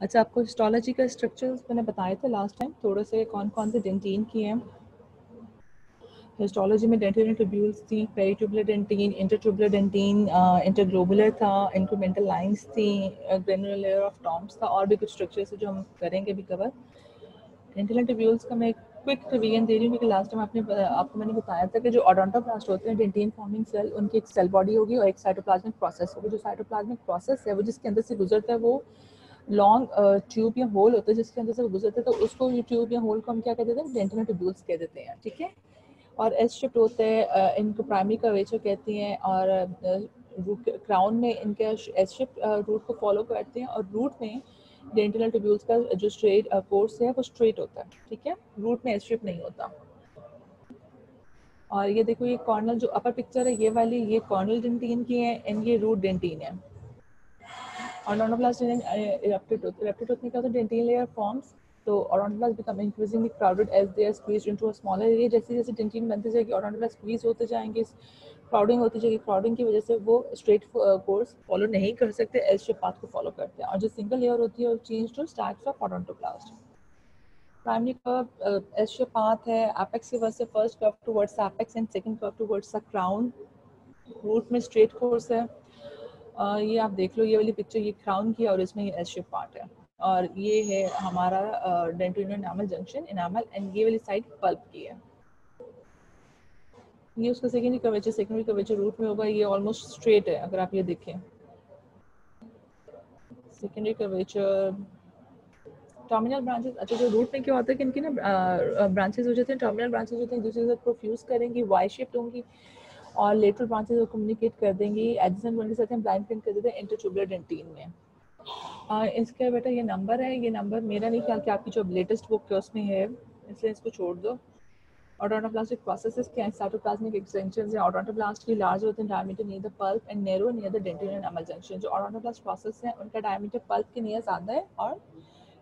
अच्छा, आपको हिस्टोलॉजी का स्ट्रक्चर्स मैंने बताए थे लास्ट टाइम, थोड़े से कौन कौन से डेंटीन किए हैं। हिस्टोलॉजी में डेंटिन ट्यूब्यूल्स थी, पेरिट्यूबुलर डेंटीन, इंटरट्यूबुलर डेंटीन, इंटरग्लोबुलर था, इंक्रीमेंटल लाइंस थी, ग्रेनुलर लेयर ऑफ टॉम्स था, और भी कुछ स्ट्रक्चर्स जो हम करेंगे भी कवर। डेंटिन ट्यूब्यूल्स का मैं क्विक रिवीजन दे रही हूँ क्योंकि लास्ट टाइम आपको मैंने बताया था कि जो ओडोंटोब्लास्ट होते हैं डेंटिन फॉर्मिंग सेल, उनकी एक सेल बॉडी होगी और एक साइटोप्लाज्मिक प्रोसेस होगी। जो साइटोप्लाज्मिक प्रोसेस है वो जिसके अंदर से गुजरता है वो लॉन्ग ट्यूब या होल होता है जिसके अंदर से गुजरते हैं, तो उसको ये ट्यूब या होल को हम क्या कहते हैं, डेंटिन ट्यूब्यूल्स कह देते हैं, ठीक है। और एस शिफ्ट होते हैं, इनको प्राइमरी कर्वेचर कहती हैं, और रूट क्राउन में इनके एस शिफ्ट रूट को फॉलो करते हैं, और रूट में डेंटिनल ट्यूब्यूल्स का जो स्ट्रेट कोर्स है वो स्ट्रेट होता है, ठीक है, रूट में एस शिफ्ट नहीं होता। और ये देखो, ये कॉर्नल जो अपर पिक्चर है ये वाली, ये कॉर्नल डेंटिन की है एंड ये रूट डेंटिन है। और ओडोंटोब्लास्ट इरप्टेड होते हैं क्या होता है, डेंटिन लेयर फॉर्म्स, तो odontoblast become increasingly crowded as they are squeezed into a smaller area. जैसे जैसे डेंटिन बनते जाएगी ओडोंटोब्लास्ट स्क्वीज होते जाएंगे, क्राउडिंग होती जाएगी, क्राउडिंग की वजह से वो स्ट्रेट कोर्स फॉलो नहीं कर सकते, एल शेप पाथ को फॉलो करते हैं, और जो सिंगल लेयर होती है वो change to stacks of odontoblast. Primary curve S shape path है, एपेक्स की वजह से first curve towards apex and second curve towards the crown. Root में स्ट्रेट कोर्स है। ये आप देख लो, ये वाली पिक्चर ये क्राउन की और इसमें ये एस शेप पार्ट है, और ये है हमारा डेंटिनो एनामल जंक्शन, एनामल, एंड ये वाली साइड पल्प की है। ये उसका सेकेंडरी कर्वेचर रूट में होगा, ये ऑलमोस्ट स्ट्रेट है अगर आप ये देखें। सेकेंडरी कर्वेचर, टर्मिनल ब्रांचेस, अच्छा जो रूट में क्या होता है कि इनकी ना ब्रांचेस हो जाते हैं, टर्मिनल ब्रांचेस होते हैं, एक दूसरे के साथ प्रोफ्यूज करेंगी, वाई शेप्ड होंगी, और लेटरल ब्रांचेस को कम्युनिकेट कर देंगी, एडजेसेंट वन के साथ हम ब्लाइंड प्रिंट कर देते हैं इंटरट्यूबुलर डेंटिन में। इसका बेटा ये नंबर है, ये नंबर मेरा नहीं ख्याल कि आपकी जो लेटेस्ट बुक है उसमें है, इसलिए इसको छोड़ दो। ओडोंटोब्लास्टिक प्रोसेसेस क्या है, साइटोप्लाज्मिक एक्सटेंशंस हैं ओडोंटोब्लास्ट की, लार्ज होते हैं diameter near the pulp and narrow near the dentino enamel junction. जो ओडोंटोब्लास्ट प्रोसेस है उनका डायमीटर पल्प के नियर ज़्यादा है और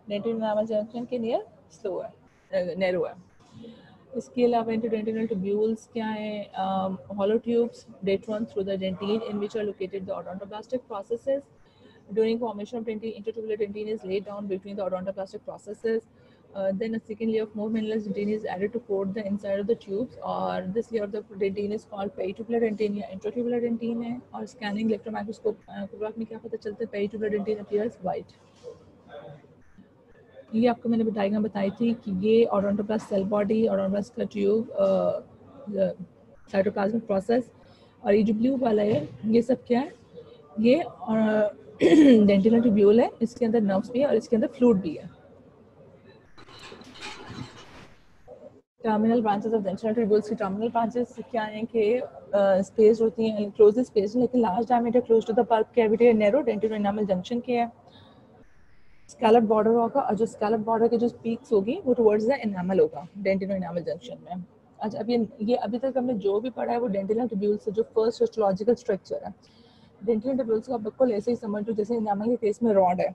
डेंटिनो एनामल जंक्शन के नियर स्लो है, नैरो है। इसके अलावा इंटरडेंटिनल ट्यूब्यूल्स क्या है, hollow tubes that run through the dentine in which are located the odontoblastic processes. During formation of dentine, intertubular dentine is laid down between the odontoblastic processes. Then a second layer of more mineralized dentine is added to coat the inside of the tubes, or this layer of the dentine is called peritubular dentine या intratubular dentine है। और scanning electron microscope में क्या पता चलता है, peritubular dentine appears white। ये आपको मैंने डायग्राम बताई थी कि ये ओडोंटोब्लास्ट सेल बॉडी, ओडोंटोब्लास्ट का ट्यूब, साइटोप्लाज्मिक प्रोसेस, और ये जो ब्लू वाला है ये सब क्या है, ये डेंटिनल ट्यूब्यूल है, इसके अंदर नर्व्स भी है और इसके अंदर फ्लूइड भी है। Terminal branches of dentinal tubules की टर्मिनल ब्रांचेस क्या हैं कि स्पेस होती हैं, क्लोज स्पेस, लेकिन large diameter close to the pulp cavity, narrow dentino enamel junction के है। स्कैलप बॉर्डर होगा, और जो स्कैलप बॉर्डर के जो पीक्स होगी वो टुवर्ड्स द एनामल होगा डेंटिनो एनामल जंक्शन में। अच्छा, अब ये अभी तक हमने जो भी पढ़ा है वो डेंटिनल ट्यूब्यूल्स से, जो फर्स्ट हिस्टोलॉजिकल स्ट्रक्चर है। डेंटिनल ट्यूब्यूल्स को आप बिल्कुल ऐसे ही समझ लो जैसे एनामल के केस में रॉड है।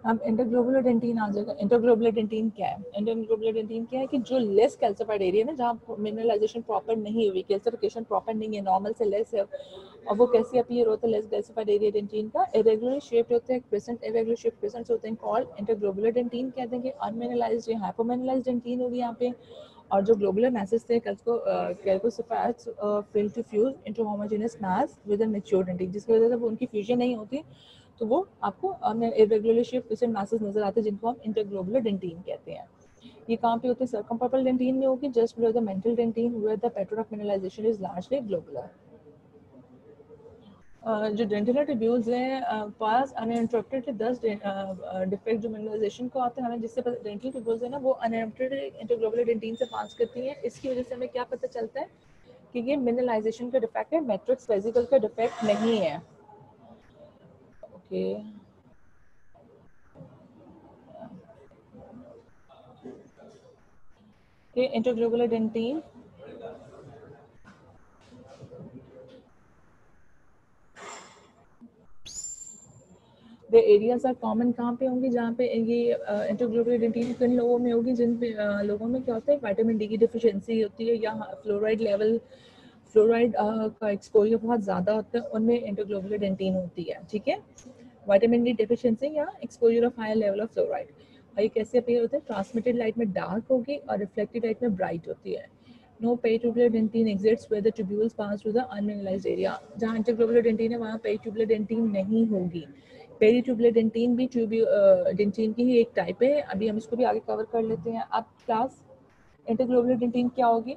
अब इंटरग्लोबुलर डेंटिन आ जाएगा। इंटरग्लोबुलर डेंटिन क्या है, इंटरग्लोबुलर डेंटिन क्या है कि जो लेस कैल्सिफाइड एरिया ना, जहाँ मिनरलाइजेशन प्रॉपर नहीं हुई, कैल्सिफिकेशन प्रॉपर नहीं है, नॉर्मल से लेस है, और वो कैसे अपीयर होता है लेस कैल्सिफाइड एरिया डेंटिन का, इरेगुलर शेप्ड होते हैं, क्रिसेंट इरेगुलर शेप्ड क्रिसेंट्स होते हैं, कॉल्ड इंटरग्लोबुलर डेंटिन कहते हैं। कि अनमिनरलाइज्ड या हाइपोमिनरलाइज्ड डेंटिन होगी यहाँ पे, और जो ग्लोबुलर मैसेज थे calcospherites fail to fuse into homogeneous mass with an mature dentin, जिसकी वजह से वो उनकी फ्यूजन नहीं होती, तो वो आपको इरेगुलरली शेप्ड क्रिसेंट मैसेज नजर आते हैं, जिनको हम इंटरग्लोबुलर डेंटिन कहते हैं। ये कहाँ पे होते हैं, सर्कमपर्पल डेंटिन में होगी, just below the mantle dentin where the pattern of mineralization is largely globular. जो डेंटिनल ट्यूब्यूल्स हैं पास अनइंटरप्टेड 10 डिफेक्ट जो मिनरलाइजेशन को आते हैं हमें, जिससे डेंटिनल ट्यूब्यूल्स है ना वो अनइंटरप्टेड इंटरग्लोबुलर डेंटिन से पास करती हैं। इसकी वजह से हमें क्या पता चलता है कि ये मिनरलाइजेशन का डिफेक्ट है, मैट्रिक्स वेसिकल का डिफेक्ट नहीं है। Okay, interglobular dentin the areas are common कहाँ पे होंगी, जहाँ पे ये इंटरग्लोबुलर डेंटिन किन लोगों में होगी, जिन लोगों में क्या होता है विटामिन डी की डिफिशियंसी होती है, या फ्लोराइड लेवल, फ्लोराइड का एक्सपोजर बहुत ज़्यादा होता है, उनमें इंटरग्लोबुलर डेंटिन होती है, ठीक है। विटामिन डी डेफिशिएंसी या exposure of higher level of fluoride. और ये कैसे अपीयर होता है? ट्रांसमिटेड लाइट में डार्क होगी और रिफ्लेक्टेड लाइट में ब्राइट होती है। No peritubular dentin exists where the tubules pass through the unmineralized area. जहाँ इंटरग्लोबुलर डेंटिन है वहाँ पेरिट्यूबुलर डेंटिन नहीं होगी। पेरिट्यूबुलर डेंटिन भी डेंटिन की ही एक टाइप है। अभी हम इसको भी आगे कवर कर लेते हैं। अब क्लास इंटरग्लोबुलर डेंटिन क्या होगी?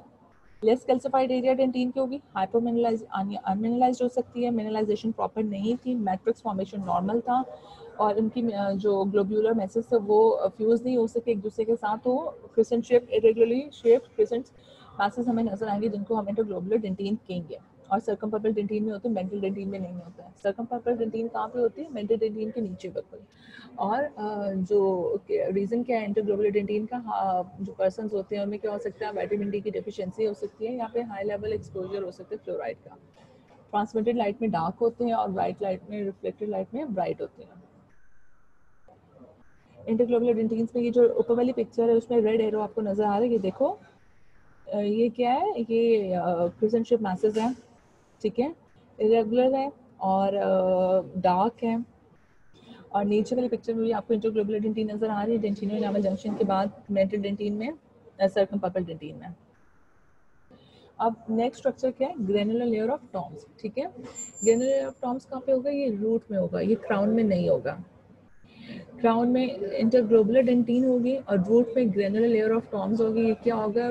लेस कैल्सिफाइड एरिया डेंटिन की होगी, हाइपोमिनरलाइज अनमिनरलाइज्ड हो सकती है, मिनरलाइजेशन प्रॉपर नहीं थी, मैट्रिक्स फॉर्मेशन नॉर्मल था और उनकी जो ग्लोब्यूलर मैसेज थे वो फ्यूज नहीं हो सके एक दूसरे के साथ। तो crescent shape irregularly shaped crescent message हमें नजर आएंगे जिनको हम इंटरग्लोबुलर डेंटिन कहेंगे। और सर्कमपर्पल डेंटिन में होते हैं, मेंटल डेंटिन में नहीं होता है। सर्कमपर्पल डेंटिन कहाँ पे होती है? मेंटल डेंटिन के नीचे बिल्कुल। और जो रीज़न क्या है इंटरग्लोबुलर डेंटिन का, जो पर्सन्स होते हैं उनमें क्या हो सकता है? विटामिन डी की डेफिशिएंसी हो सकती है, यहाँ पे हाई लेवल एक्सपोजर हो सकता है फ्लोराइड का। ट्रांसमिटेड लाइट में डार्क होते हैं और ब्राइट लाइट में, रिफ्लेक्टेड लाइट में ब्राइट होते हैं। इंटरग्लोबुलर डेंटिन्स में ये जो ऊपर वाली पिक्चर है उसमें रेड एरो आपको नजर आ रहा है, ये देखो ये क्या है? ये क्रिसेंट शेप मैसेज है, ठीक है, इरेगुलर है और डार्क है। और नीचे वाली पिक्चर में भी आपको इंटरग्लोबुलर डेंटिन नजर आ रही है, डेंटिनो एनामल जंक्शन के बाद मेंटल डेंटिन में, सर्कमपर्पल डेंटिन में। अब नेक्स्ट स्ट्रक्चर क्या है? ग्रेनुलर लेयर ऑफ टॉम्स, ठीक है। ग्रेनुलर लेयर ऑफ टॉम्स कहाँ पे होगा? ये रूट में होगा, ये क्राउन में नहीं होगा। क्राउन में इंटरग्लोबुलर डेंटिन होगी और रूट में ग्रेनुलर लेयर ऑफ टॉम्स होगी। ये क्या होगा?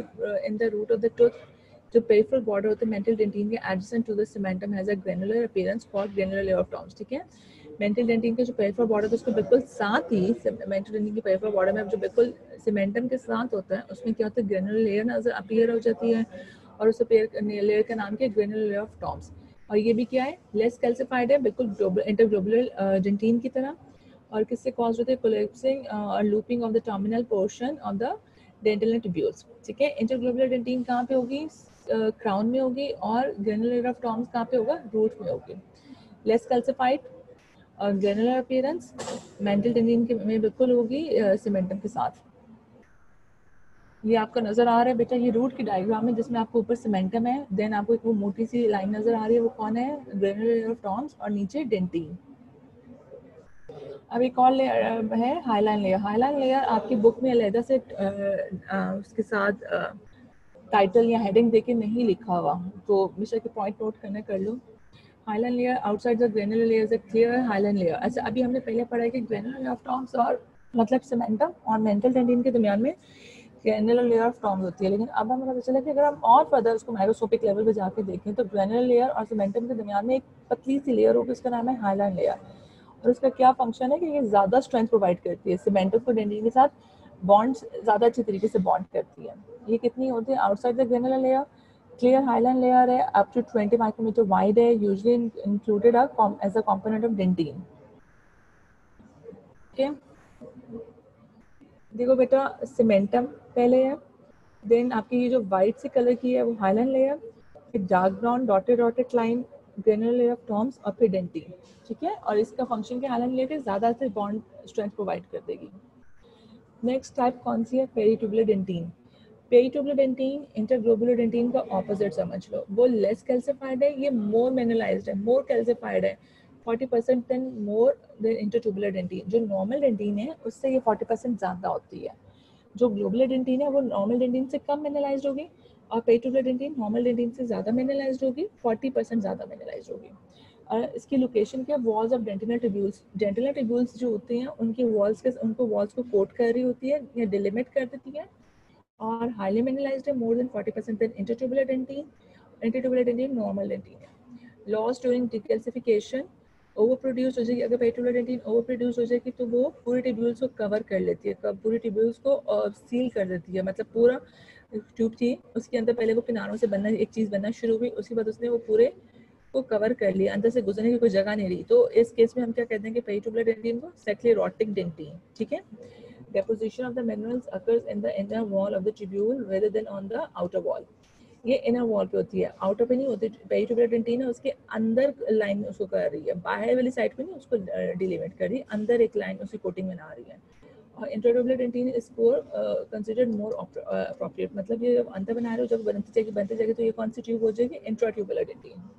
In the root of the tooth जो पेरिफेरल बॉर्डर होता है मेंटल डेंटिन के adjacent to the cementum has a granular appearance called granular layer of Tomes, ठीक है। मेंटल डेंटिन के जो पेरिफेरल बॉर्डर है उसके बिल्कुल साथ ही मेंटल डेंटिन के पेरिफेरल बॉर्डर में जो बिल्कुल सीमेंटम के साथ होता है उसमें क्या होता है? ग्रेनुलर लेयर नजर अपीयर हो जाती है और उस लेयर का नाम क्या है? Granular layer of Tom's. और ये भी क्या है? लेस कैल्सिफाइड है, बिल्कुल इंटरग्लोबुलर डेंटिन की तरह। और किससे कॉज होते हैं? कोलैप्सिंग और looping of the terminal portion of the dental tubules, ठीक है। इंटरग्लोबुलर डेंटिन कहाँ पे होगी? क्राउन में होगी। और ग्रेनुलर लेयर ऑफ टॉम्स कहाँ पे होगा? रूट में होगी। लेस कैल्सिफाइड और ग्रेनुलर अपीयरेंस मेंटल डेंटिन के में बिल्कुल होगी सीमेंटम के साथ। ये आपको नजर आ रहा है बेटा, ये रूट की डायग्राम है जिसमें आपको ऊपर सीमेंटम है, देन आपको एक वो मोटी सी लाइन नजर आ रही है, वो कौन है? ग्रेनुलर लेयर ऑफ टॉम्स और नीचे डेंटिन। अब एक और लेयर है हाईलाइन लेयर। हाईलाइन लेयर आपकी बुक में अलग से उसके साथ टाइटल या हेडिंग देके नहीं लिखा हुआ, तो मिस्टर के पॉइंट नोट करना कर लो। Hyaline layer outside the granular layer is a clear hyaline layer. अच्छा, अभी हमने पहले पढ़ा है कि ग्रेनुलर लेयर ऑफ टॉम्स और मतलब सीमेंटम और मेंटल डेंटिन के दरमियान में ग्रेनुलर लेयर ऑफ टॉम्स होती है। लेकिन अब हमें पता चला कि अगर हम और फर्दर उसको माइक्रोस्कोपिक लेवल पे जाके देखें तो ग्रेनुलर लेयर और सीमेंटम के दरमियान में एक पतली सी लेयर होगी, उसका नाम है हाईलाइन लेयर। और उसका क्या फंक्शन है कि ये ज़्यादा स्ट्रेंथ प्रोवाइड करती है, सीमेंटम को डेंटिन के साथ बॉन्ड्स ज़्यादा अच्छी तरीके से बॉन्ड करती है। ये कितनी होती है? Outside the granular layer clear hyaline layer है, अप टू 20 माइक्रोमीटर वाइड है, usually included as a component of dentin, okay. देखो बेटा, सीमेंटम पहले है, देन आपकी ये जो वाइट से कलर की है वो हाईलाइन लेयर, फिर dark brown dotted dotted line granular layer of Tom's और फिर डेंटिन, ठीक है। और इसका फंक्शन क्या? हाईलाइन लेयर ज़्यादा से बॉन्ड स्ट्रेंथ प्रोवाइड कर देगी। नेक्स्ट टाइप कौन सी है? Peritubular dentin. Peritubular dentin interglobular dentin का ऑपोजिट समझ लो, वो लेस कैल्सिफाइड है, ये मोर मिनरलाइज्ड है, मोर कैल्सिफाइड है, 40% then more than intertubular dentin. जो नॉर्मल डेंटिन है उससे ये 40% ज़्यादा होती है। जो ग्लोबुलर डेंटिन है वो नॉर्मल डेंटिन से कम मिनरलाइज्ड होगी और पेरिट्यूबुलर डेंटिन नॉर्मल डेंटिन से ज़्यादा मिनरलाइज्ड होगी, 40% ज़्यादा मिनरलाइज्ड होगी। और इसकी लोकेशन क्या? Walls of dentinal tubules. Dentinal tubules जो होते हैं उनकी वॉल्स के उनको वॉल्स को कोट कर रही होती है या डिलिमिट कर देती है और हाईली मिनरलाइज्ड है, more than 40% than intertubular dentin. Intertubular dentin normal dentin है। Loss during decalcification over produce हो जाएगी। अगर पेरिट्यूबुलर डेंटिन ओवर प्रोड्यूस हो जाएगी तो वो पूरे ट्यूब्यूल्स को कवर कर लेती है, पूरे ट्यूब्यूल्स को सील कर देती है। मतलब पूरा ट्यूब थी उसके अंदर पहले वो किनारों से बनना, एक चीज़ बनना शुरू हुई, उसके बाद उसने वो पूरे को कवर कर लिया, अंदर से गुजरने की कोई जगह नहीं रही। तो इस केस में हम क्या कहते हैं कि पेरिट्यूबुलर डेंटिन को सेक्लेरोटिक डेंटिन, ठीक है। Deposition of the minerals occurs in the inner wall of the tubule rather than on the outer wall. ये इनर वॉल पे होती है, आउटर पे नहीं होती। पेरिट्यूबुलर डेंटिन है उसके अंदर लाइन उसको कर रही है, बाहर वाली साइड पे नहीं उसको डिलीमिट कर रही है, अंदर एक लाइन उसकी कोटिंग बना रही है। और intertubular dentin is considered more appropriate. मतलब ये जब अंदर बना रहे हो, जब बनती जाएगी तो ये कौन सी ट्यूब हो जाएगी? इंट्राट्यूबुलर डेंटिन।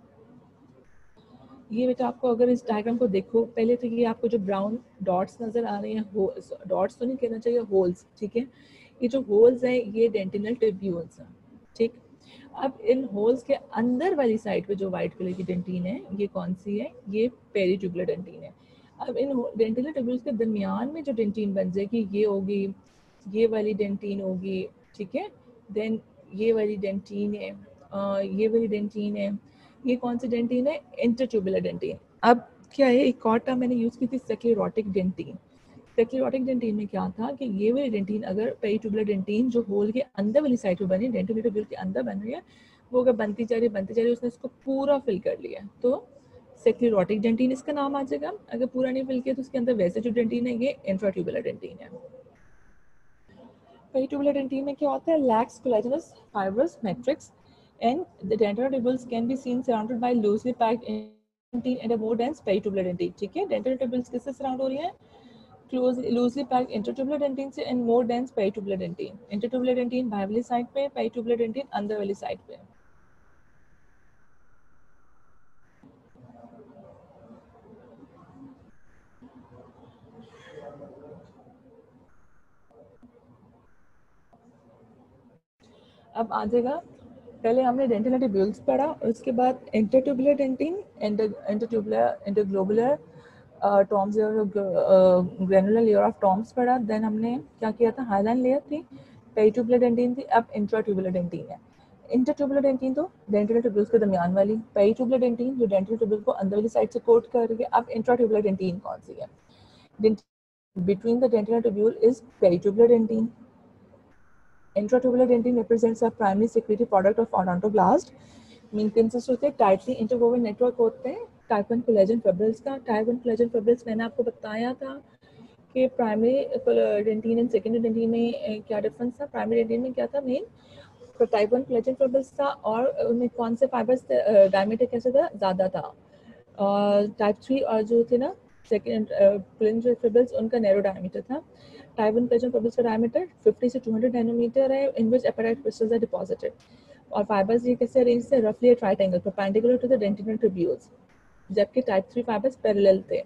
ये बेटा आपको अगर इस डायग्राम को देखो, पहले तो ये आपको जो ब्राउन डॉट्स नजर आ रहे हैं, डॉट्स तो नहीं कहना चाहिए, होल्स, ठीक है। ये जो होल्स हैं ये डेंटिनल ट्यूब्यूल्स हैं, ठीक। अब इन होल्स के अंदर वाली साइड पे जो वाइट कलर की डेंटिन है, ये कौन सी है? ये पेरीट्यूबुलर डेंटिन है। अब इन डेंटिनल ट्यूब्यूल्स के दरमियान में जो डेंटिन बन जाएगी, ये होगी, ये वाली डेंटिन होगी, ठीक है। देन ये वाली डेंटिन है, ये वाली डेंटिन है। ये कौन सी डेंटिन है? इंटरट्यूबुलर डेंटिन। अब क्या है, एक और टर्म मैंने यूज की थी, सेक्लेरोटिक डेंटिन। सेक्लेरोटिक डेंटिन में क्या था कि ये वाली डेंटिन, अगर पेरीट्यूबुलर डेंटिन जो होल के अंदर वाली साइड पे बनी, डेंटिनल ट्यूब्यूल के अंदर बन रही है, वो अगर बनती जा रही है, उसने इसको पूरा फिल कर लिया, तो सेक्लेरोटिक डेंटिन इसका नाम आ जाएगा। अगर पूरा नहीं फिल किया तो उसके अंदर वैसे जो डेंटिन है ये इंट्राट्यूबुलर डेंटिन है। पेरीट्यूबुलर डेंटिन में क्या होता है? Lakhs collagenous fibrous matrix and the dental tubules can be seen surrounded by loosely packed dentin and a more dense peritubular dentin, ठीक है। dental tubules किससे सराउंड हो रही है? loosely packed intertubular dentin से and more dense peritubular dentin। intertubular dentin बाहर वाली side पे, peritubular dentin अंदर वाली साइड पे। अब आ जाएगा, पहले हमने डेंटिनल ट्यूब्यूल्स पढ़ा, उसके बाद intertubular dentin, intertubular interglobular Tomes, granular layer of Tomes पढ़ा। देन हमने क्या किया था? हाइलाइन लेयर थी, पेरीट्यूबुलर डेंटिन थी, अब इंट्राट्यूबुलर डेंटिन है। इंटरट्यूबुलर डेंटिन तो डेंटिनल ट्यूब्यूल्स के दरमियान वाली, पेरीट्यूबुलर डेंटिन जो डेंटिनल ट्यूब्यूल को अंदर वाली साइड से कोट कर रही है। अब इंट्राट्यूबुलर डेंटिन कौन सी है? Between the dentinal tubule is peritubular dentin. Intratubular dentin represents a primary secretory product of odontoblast, mean consists होते हैं tightly interwoven network होते हैं टाइप 1 कोलेजन फिब्रिल्स का। टाइप 1 कोलेजन फिब्रिल्स मैंने आपको बताया था कि primary dentin and secondary dentin में क्या डिफरेंस था। प्राइमरी डेंटिन में क्या था मेन? तो टाइप 1 कोलेजन फिब्रिल्स था, और उनमें कौन से फाइबर्स डायमीटर कैसे था? ज़्यादा था। टाइप 3 और जो थे ना सेकेंड कोलेजन फिब्रिल्स, उनका नैरो डायमीटर था। टाइप 1 कोलेजन फिब्रिल्स का डायमीटर 50 से 200 नैनोमीटर है, in which apatite crystals are deposited. और फाइबर्स ये कैसे अरेंज थे? रफली at right angle perpendicular to the dentinal tubules, जबकि टाइप 3 fibers पैरेलल थे।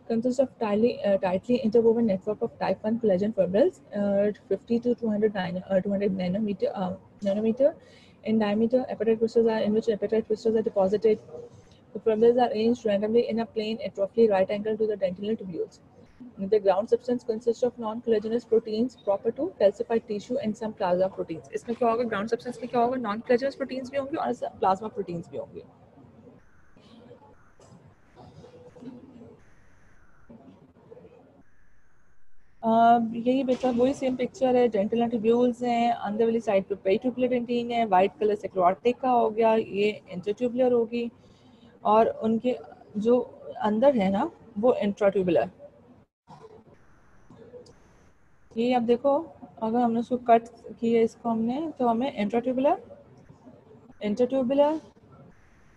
Consists of tightly interwoven network of type 1 collagen fibrils, 50 to 200 nanometer in diameter. Apatite crystals are in which apatite crystals are deposited. The fibrils are arranged randomly in a plane at roughly right angle to the dentinal tubules. The ground substance consists of non-collagenous proteins proper to calcified tissue and some plasma proteins. इसमें क्या होगा? ground substance में क्या होगा? non-collagenous proteins भी होंगे और plasma proteins भी होंगे। यही बेटा वही सेम पिक्चर है। डेंटल ट्यूब्यूल्स हैं, अंदर वाली साइड पे पेरीट्यूबुलर डेंटिन है, वाइट कलर सेक्लेरोटिक का हो गया, ये इंटरट्यूबुलर होगी, और उनके जो अंदर है ना वो इंट्राट्यूबुलर। ये अब देखो, अगर हमने उसको कट किया इसको हमने, तो हमें इंट्राट्यूबुलर, इंटरट्यूबुलर,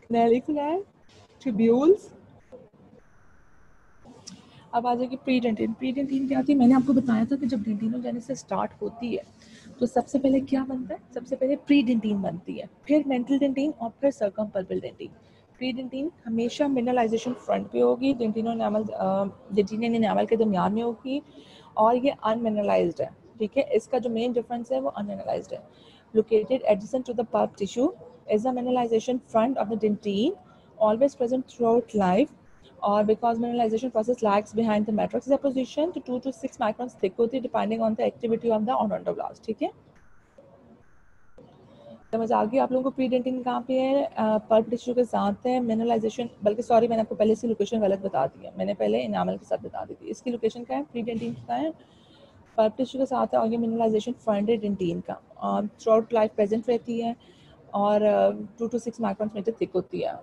कैनालिकुलर, ट्यूब्यूल्स। अब आ जाएगी प्री डेंटिन। प्री डेंटिन क्या थी? मैंने आपको बताया था कि जब डेंटिनोजेनेसिस स्टार्ट होती है तो सबसे पहले क्या बनता है? सबसे पहले प्री डेंटिन बनती है, फिर मेंटल डेंटिन और फिर सर्कमपल्पल डेंटिन। प्री डेंटिन हमेशा मिनरलाइजेशन फ्रंट पे होगी, डेंटिनो एनामल डेंटिन एनामल के दरमियान में होगी, और ये अनमिनरलाइज्ड है, ठीक है। इसका जो मेन डिफरेंस है वो अनमिनरलाइज्ड है। Located adjacent to the pulp tissue is the mineralization front of the dentin, always present throughout life, or because mineralization process lags behind the matrix deposition to 2 to 6 microns thick होती है depending on the activity of the odontoblast, ठीक है। समझ आ गई आप लोगों को? Pre dentin कहाँ पे है? पल्प टिश्यू के साथ है। मिनरलाइजेशन, बल्कि सॉरी मैंने आपको पहले इसकी लोकेशन गलत बता दी है, मैंने पहले इनामल के साथ बता दी थी। इसकी लोकेशन क्या है? प्री डेंटिन का है, पल्प टिश्यू के साथ है, और ये मिनरलाइजेशन फ्रंट डेंटिन का थ्रू आउट लाइफ प्रेजेंट रहती है, और 2 to 6 माइक्रॉन्स मीटर थिक होती है।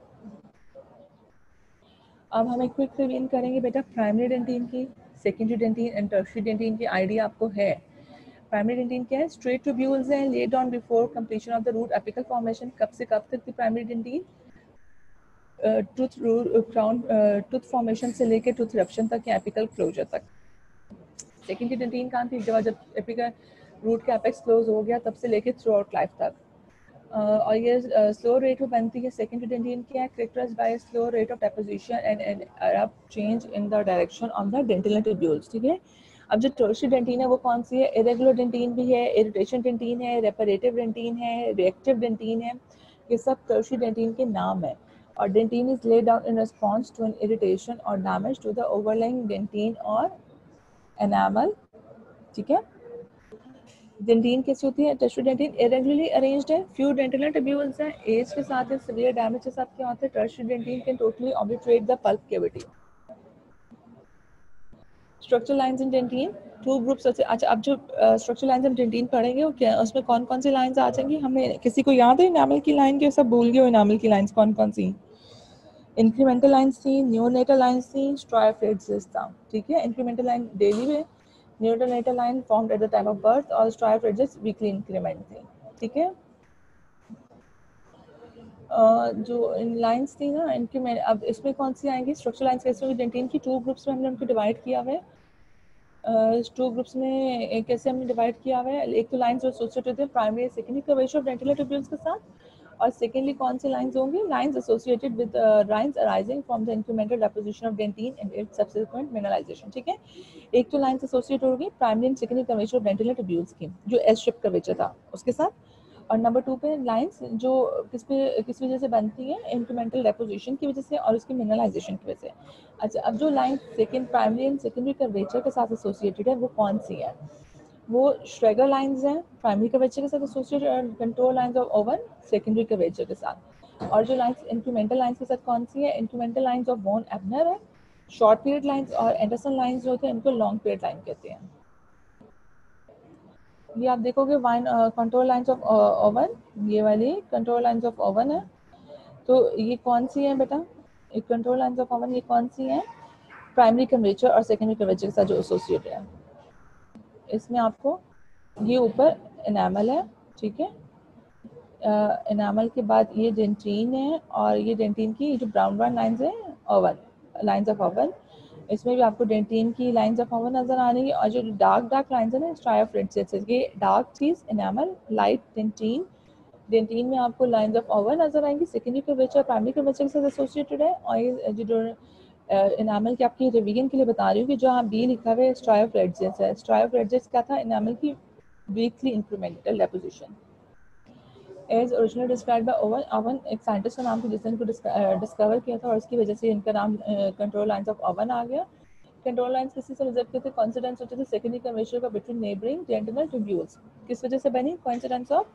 अब हम एक क्विक रिवीजन करेंगे बेटा प्राइमरी डेंटिन की, secondary dentin and tertiary dentin की आइडिया आपको है। प्राइमरी डेंटिन क्या है? स्ट्रेट ट्यूब्यूल्स हैं laid on before completion of the root apical formation. कब से कब तक थी primary dentin? Tooth crown tooth formation से लेकर टूथ इरप्शन तक या एपिकल क्लोजर तक। सेकेंडरी डेंटिन कहाँ थी? जब एपिकल रूट का एपेक्स क्लोज हो गया तब से लेकर थ्रू आउट लाइफ तक। और ये स्लो रेट में बनती है। सेकेंडरी डेंटिन क्या है? Characterized by slow rate of deposition and abrupt change in the direction of the dentinal tubules, ठीक है। अब जो टर्शियरी डेंटिन है वो कौन सी है? इरेगुलर डेंटिन भी है, इरिटेशन डेंटिन है, रेपरेटिव डेंटिन है, रिएक्टिव डेंटिन है, ये सब टर्शियरी डेंटिन के नाम है। और dentin is laid down in response to an irritation और damage to the overlying dentin और एनामल, ठीक है। डेंटिन कैसी होती है? टर्शियरी डेंटिन इरेगुलरली अरेंज्ड है, फ्यू डेंटिनल ट्यूब्यूल्स हैं, एज के साथ सिवियर डैमेज के साथ क्या होता है? Tertiary dentin can totally obliterate the pulp cavity. Structural lines in dentin two groups. अच्छा, अब जो स्ट्रक्चरल लाइंस इन डेंटिन पढ़ेंगे वो क्या, उसमें कौन कौन सी लाइंस आ जाएंगी? हमें किसी को याद है इनामल की लाइन के? सब भूल गए इनामल की लाइंस कौन कौन सी? इंक्रीमेंटल लाइंस थी, न्यूनेटल लाइंस थी, स्ट्राइफ्रेट्स था, ठीक है। इंक्रीमेंटल लाइन डेली में, neonatal line formed at the time of birth और स्ट्राइफ्रेट्स वीकली इंक्रीमेंट थी, ठीक है। जो इन लाइंस थी ना इनकी, मैं अब इसमें कौन सी आएंगी? स्ट्रक्चरल लाइंस कैसे होंगी? डेंटिन की टू ग्रुप्स में हमने उनको डिवाइड किया हुआ है। टू ग्रुप्स में कैसे हमने डिवाइड किया हुआ है? एक तो लाइंस जो एसोसिएटेड है primary secondary curvature of dentinal tubules के साथ, और सेकेंडली कौन सी लाइंस होंगी? Lines associated with lines arising from the incremental deposition of dentin and its subsequent mineralization, ठीक है। एक तो लाइंस एसोसिएटेड होगी primary and secondary curvature of dentinal tubules की, जो एस शेप कर्वेचर था उसके साथ। और नंबर 2 पे लाइंस जो किस वजह से बनती है? इंक्रीमेंटल डेपोजिशन की वजह से और उसकी मिनरलाइजेशन की वजह से। अच्छा, अब जो line second primary and secondary curvature के साथ एसोसिएटेड है वो कौन सी है? वो श्रेगर लाइंस हैं प्राइमरी कर्वेचर के साथ एसोसिएटेड, और contour lines of oven secondary curvature के साथ। और जो लाइंस इंक्रीमेंटल लाइंस के साथ कौन सी है? Incremental lines of von Ebner है। शॉर्ट पीरियड लाइंस और एंडरसन लाइंस जो होते हैं इनको लॉन्ग पीरियड लाइन कहते हैं। ये आप देखोगे wine contour lines of oven, ये वाली कंट्रोल लाइंस ऑफ ओवन है। तो ये कौन सी है बेटा? एक कंट्रोल लाइंस ऑफ ओवन ये कौन सी है? प्राइमरी कर्वेचर और सेकेंडरी कर्वेचर के साथ जो एसोसिएटेड है। इसमें आपको ये ऊपर एनामल है, ठीक है। एनामल के बाद ये डेंटिन है, और ये डेंटिन की जो ब्राउन ब्राउन लाइंस है ओवन, लाइंस ऑफ ओवन। इसमें भी आपको डेंटिन की लाइंस ऑफ ओवन नजर आ रही है। और जो डार्क डार्क लाइंस है ना स्ट्राइफ्रेट्स, ये डार्क चीज एनामल, लाइट डेंटिन। डेंटिन में आपको लाइंस ऑफ ओवन नजर आएंगी, सेकेंडरी कर्वेचर प्राइमरी कर्वेचर के साथ एसोसिएटेड है। और ये जो एनामल की आपकी रिवीजन के लिए बता रही हूँ कि जहाँ बी लिखा हुआ है स्ट्राइफ्रेट्स है, स्ट्राइफ्रेट्स क्या था? एनामल की weekly incremental deposition as original describe by Owen. Owen एक साइंटिस्ट का नाम था जिसने इनको डिस्कवर किया था, और उसकी वजह से इनका नाम कंट्रोल लाइंस ऑफ ओवन आ गया। कंट्रोल लाइंस किसी से रिजल्ट करते कॉन्सिडेंस होते थे सेकेंडरी कर्वेचर का बिटवीन नेबरिंग डेंटिनल ट्यूब्यूल्स। किस वजह से बनी coincidence of